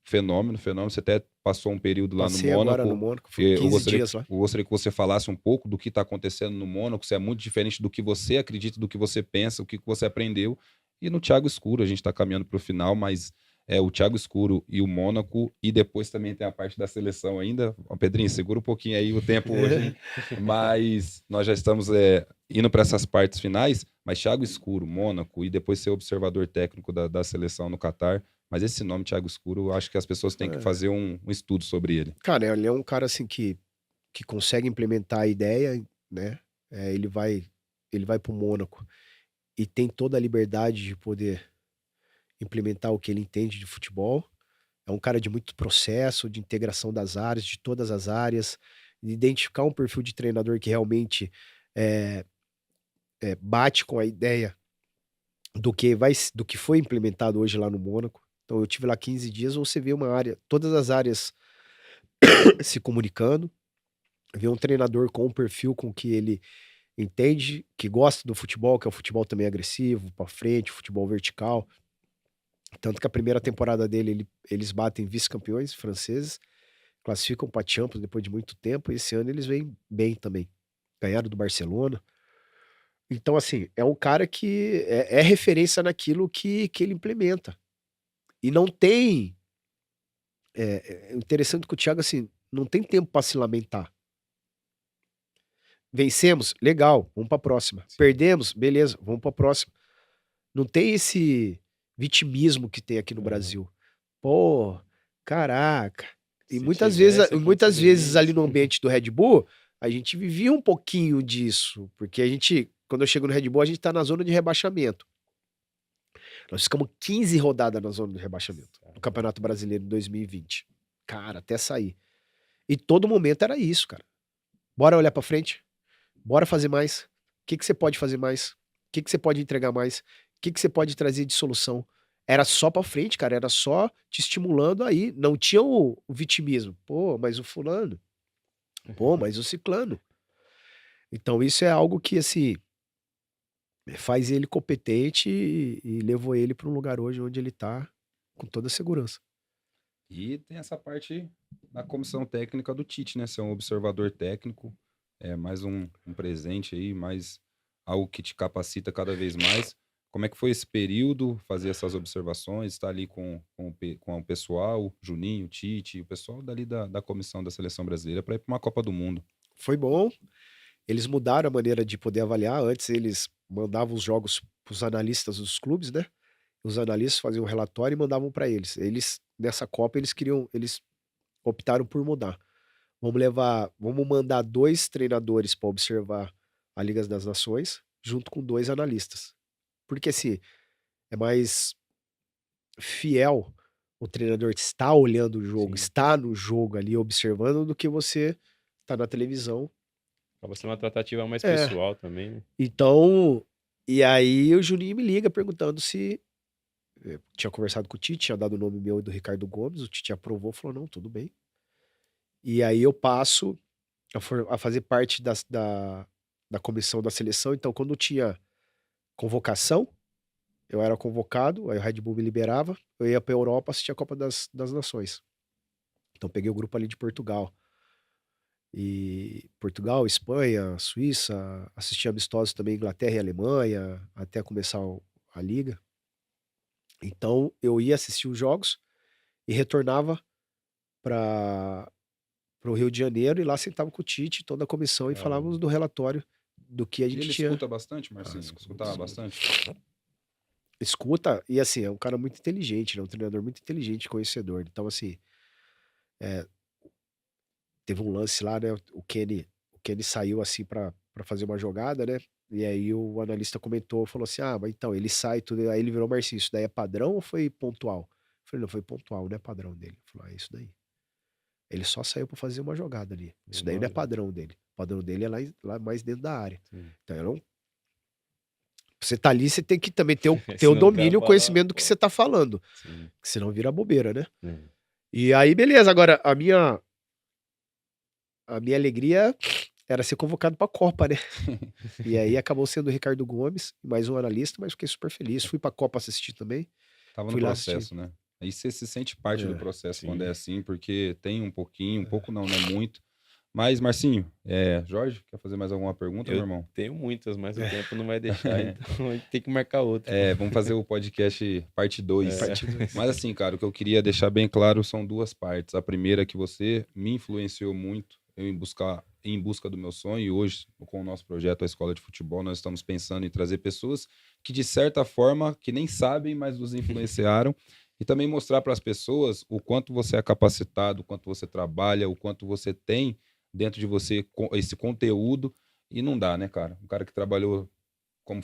Fenômeno. Você até passou um período lá no Passei agora no Mônaco. Mônaco, foi 15 dias lá. Eu gostaria que você falasse um pouco do que está acontecendo no Mônaco, se é muito diferente do que você acredita, do que você pensa, o que você aprendeu. E no Thiago Escuro, a gente está caminhando para o final, mas é o Thiago Escuro e o Mônaco, e depois também tem a parte da seleção ainda. Ó, Pedrinho, segura um pouquinho aí o tempo hoje, hein? Mas nós já estamos indo para essas partes finais, mas Thiago Escuro, Mônaco, e depois ser observador técnico da seleção no Catar. Mas esse nome, Thiago Escuro, eu acho que as pessoas têm que fazer um estudo sobre ele. Cara, ele é um cara assim que consegue implementar a ideia, né? Ele vai pro Mônaco e tem toda a liberdade de poder implementar o que ele entende de futebol. É um cara de muito processo, de integração das áreas, de todas as áreas, de identificar um perfil de treinador que realmente bate com a ideia do que foi implementado hoje lá no Mônaco. Então eu tive lá 15 dias, você vê uma área, todas as áreas se comunicando, vê um treinador com um perfil com que ele entende, que gosta do futebol, que é um futebol também agressivo, para frente, futebol vertical. Tanto que a primeira temporada dele, eles batem vice-campeões franceses, classificam para Champions depois de muito tempo, e esse ano eles vêm bem também. Ganharam do Barcelona. Então, assim, é um cara que é referência naquilo que ele implementa. E não tem. É interessante que o Thiago, assim, não tem tempo para se lamentar. Vencemos? Legal, vamos para a próxima. Sim. Perdemos? Beleza, vamos para a próxima. Não tem esse vitimismo que tem aqui no Brasil. Pô, caraca. E Se muitas tivesse vezes acontecido ali isso. no ambiente do Red Bull, a gente vivia um pouquinho disso. Porque a gente, quando eu chego no Red Bull, a gente tá na zona de rebaixamento. Nós ficamos 15 rodadas na zona de rebaixamento no Campeonato Brasileiro de 2020. Cara, até sair. E todo momento era isso, cara. Bora olhar pra frente? Bora fazer mais? O que você pode fazer mais? O que você pode entregar mais? O que você pode trazer de solução? Era só pra frente, cara. Era só te estimulando aí. Não tinha o vitimismo. Pô, mas o fulano. Pô, mas o ciclano. Então isso é algo que, assim, faz ele competente e levou ele para um lugar hoje onde ele tá com toda a segurança. E tem essa parte da comissão técnica do Tite, né? Ser um observador técnico, é mais um presente aí, mais algo que te capacita cada vez mais. Como é que foi esse período, fazer essas observações, estar ali com o pessoal, Juninho, Tite, o pessoal dali da comissão da seleção brasileira para ir para uma Copa do Mundo? Foi bom. Eles mudaram a maneira de poder avaliar. Antes eles mandavam os jogos para os analistas dos clubes, né? Os analistas faziam um relatório e mandavam para eles. Eles, nessa Copa, eles optaram por mudar. Vamos mandar 2 treinadores para observar a Liga das Nações, junto com 2 analistas. Porque assim, é mais fiel o treinador estar olhando o jogo, Sim. estar no jogo ali observando, do que você tá na televisão. Acaba sendo uma tratativa mais É. pessoal também, né? Então, e aí o Juninho me liga perguntando se tinha conversado com o Tite, tinha dado o nome meu e do Ricardo Gomes, o Tite aprovou, falou, não, tudo bem. E aí eu passo a fazer parte da comissão da seleção. Então, quando tinha convocação, eu era convocado, aí o Red Bull me liberava, eu ia pra Europa assistir a Copa das Nações. Então peguei o grupo ali de Portugal. E Portugal, Espanha, Suíça, assisti amistosos também Inglaterra e Alemanha, até começar a liga. Então eu ia assistir os jogos e retornava para o Rio de Janeiro e lá sentava com o Tite, toda a comissão e falávamos do relatório do que a E gente ele tinha. escuta bastante, Marcinho? Escutava bastante? Escuta, e assim, é um cara muito inteligente, né? Um treinador muito inteligente, conhecedor. Então, assim, teve um lance lá, né? O Kenny saiu assim pra fazer uma jogada, né? E aí o analista comentou, falou assim: ah, mas então, ele sai tudo. Aí ele virou: Marcinho, isso daí é padrão ou foi pontual? Eu falei: não, foi pontual, não é padrão dele. Ele falou: é isso daí. Ele só saiu pra fazer uma jogada ali. Isso daí não é padrão dele. O padrão dele é lá mais dentro da área. Sim. Então, eu não. Você tá ali, você tem que também ter o Senão domínio, o acaba, conhecimento do que pô. você tá falando. Sim. Senão vira bobeira, né? É. E aí, beleza. Agora, a minha alegria era ser convocado pra Copa, né? E aí acabou sendo o Ricardo Gomes, mais um analista, mas fiquei super feliz. Fui pra Copa assistir também. Tava no Fui lá assistir. processo, né? Aí você se sente parte do processo sim. quando é assim, porque tem um pouquinho, um pouco não, não é muito. Mas, Marcinho, Jorge, quer fazer mais alguma pergunta, meu irmão? Tenho muitas, mas o tempo não vai deixar, então a gente tem que marcar outra. Vamos fazer o podcast parte 2. Parte dois. Mas assim, cara, o que eu queria deixar bem claro são duas partes. A primeira é que você me influenciou muito em busca do meu sonho, e hoje, com o nosso projeto, a Escola de Futebol, nós estamos pensando em trazer pessoas que, de certa forma, que nem sabem, mas nos influenciaram, e também mostrar para as pessoas o quanto você é capacitado, o quanto você trabalha, o quanto você tem dentro de você esse conteúdo, e não dá, né, cara? Um cara que trabalhou como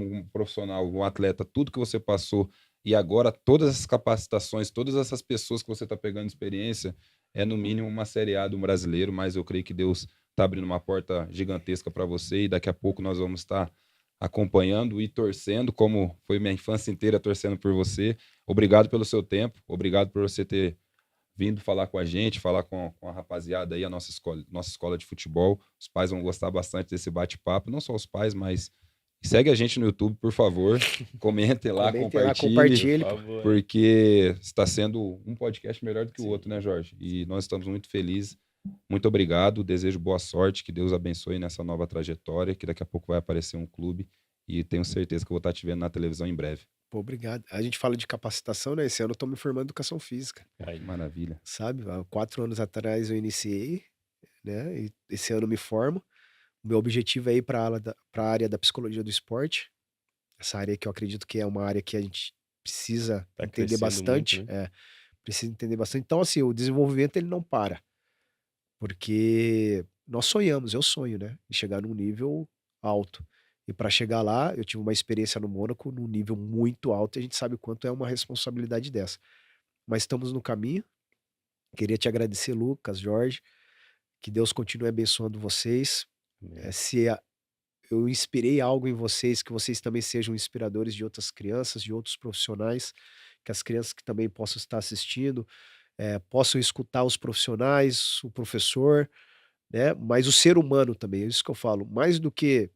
um profissional, um atleta, tudo que você passou, e agora todas essas capacitações, todas essas pessoas que você está pegando experiência, é no mínimo uma Série A do brasileiro, mas eu creio que Deus está abrindo uma porta gigantesca para você, e daqui a pouco nós vamos estar acompanhando e torcendo, como foi minha infância inteira torcendo por você. Obrigado pelo seu tempo, obrigado por você ter vindo falar com a gente, falar com a rapaziada aí, a nossa escola de futebol. Os pais vão gostar bastante desse bate-papo, não só os pais, mas segue a gente no YouTube, por favor. Comentem lá, compartilhem, porque está sendo um podcast melhor do que o outro, né, Jorge? E nós estamos muito felizes. Muito obrigado, desejo boa sorte, que Deus abençoe nessa nova trajetória, que daqui a pouco vai aparecer um clube, e tenho certeza que eu vou estar te vendo na televisão em breve. Pô, obrigado. A gente fala de capacitação, né? Esse ano eu tô me formando em educação física. Ai, maravilha. Sabe? Há 4 anos atrás eu iniciei, né? E esse ano eu me formo. O meu objetivo é ir para a área da psicologia do esporte. Essa área que eu acredito que é uma área que a gente precisa entender bastante. Muito, né? Precisa entender bastante. Então, assim, o desenvolvimento ele não para. Porque nós sonhamos, eu sonho, né? De chegar num nível alto. E para chegar lá, eu tive uma experiência no Mônaco num nível muito alto, e a gente sabe o quanto é uma responsabilidade dessa. Mas estamos no caminho. Queria te agradecer, Lucas, Jorge. Que Deus continue abençoando vocês. Se eu inspirei algo em vocês, que vocês também sejam inspiradores de outras crianças, de outros profissionais, que as crianças que também possam estar assistindo, possam escutar os profissionais, o professor, né? Mas o ser humano também, é isso que eu falo. Mais do que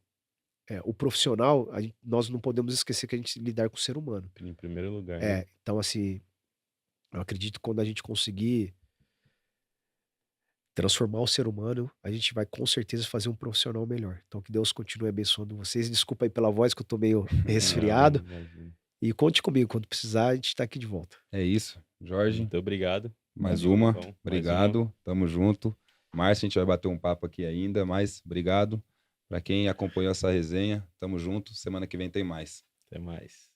o profissional, nós não podemos esquecer que a gente lidar com o ser humano. Em primeiro lugar, né? Então, assim, eu acredito que quando a gente conseguir transformar o ser humano, a gente vai com certeza fazer um profissional melhor. Então que Deus continue abençoando vocês. Desculpa aí pela voz que eu tô meio resfriado. E conte comigo, quando precisar, a gente tá aqui de volta. É isso. Jorge. Muito obrigado. Mais uma. Obrigado. Tamo junto. Márcio, a gente vai bater um papo aqui ainda, mas obrigado. Para quem acompanhou essa resenha, tamo junto. Semana que vem tem mais. Até mais.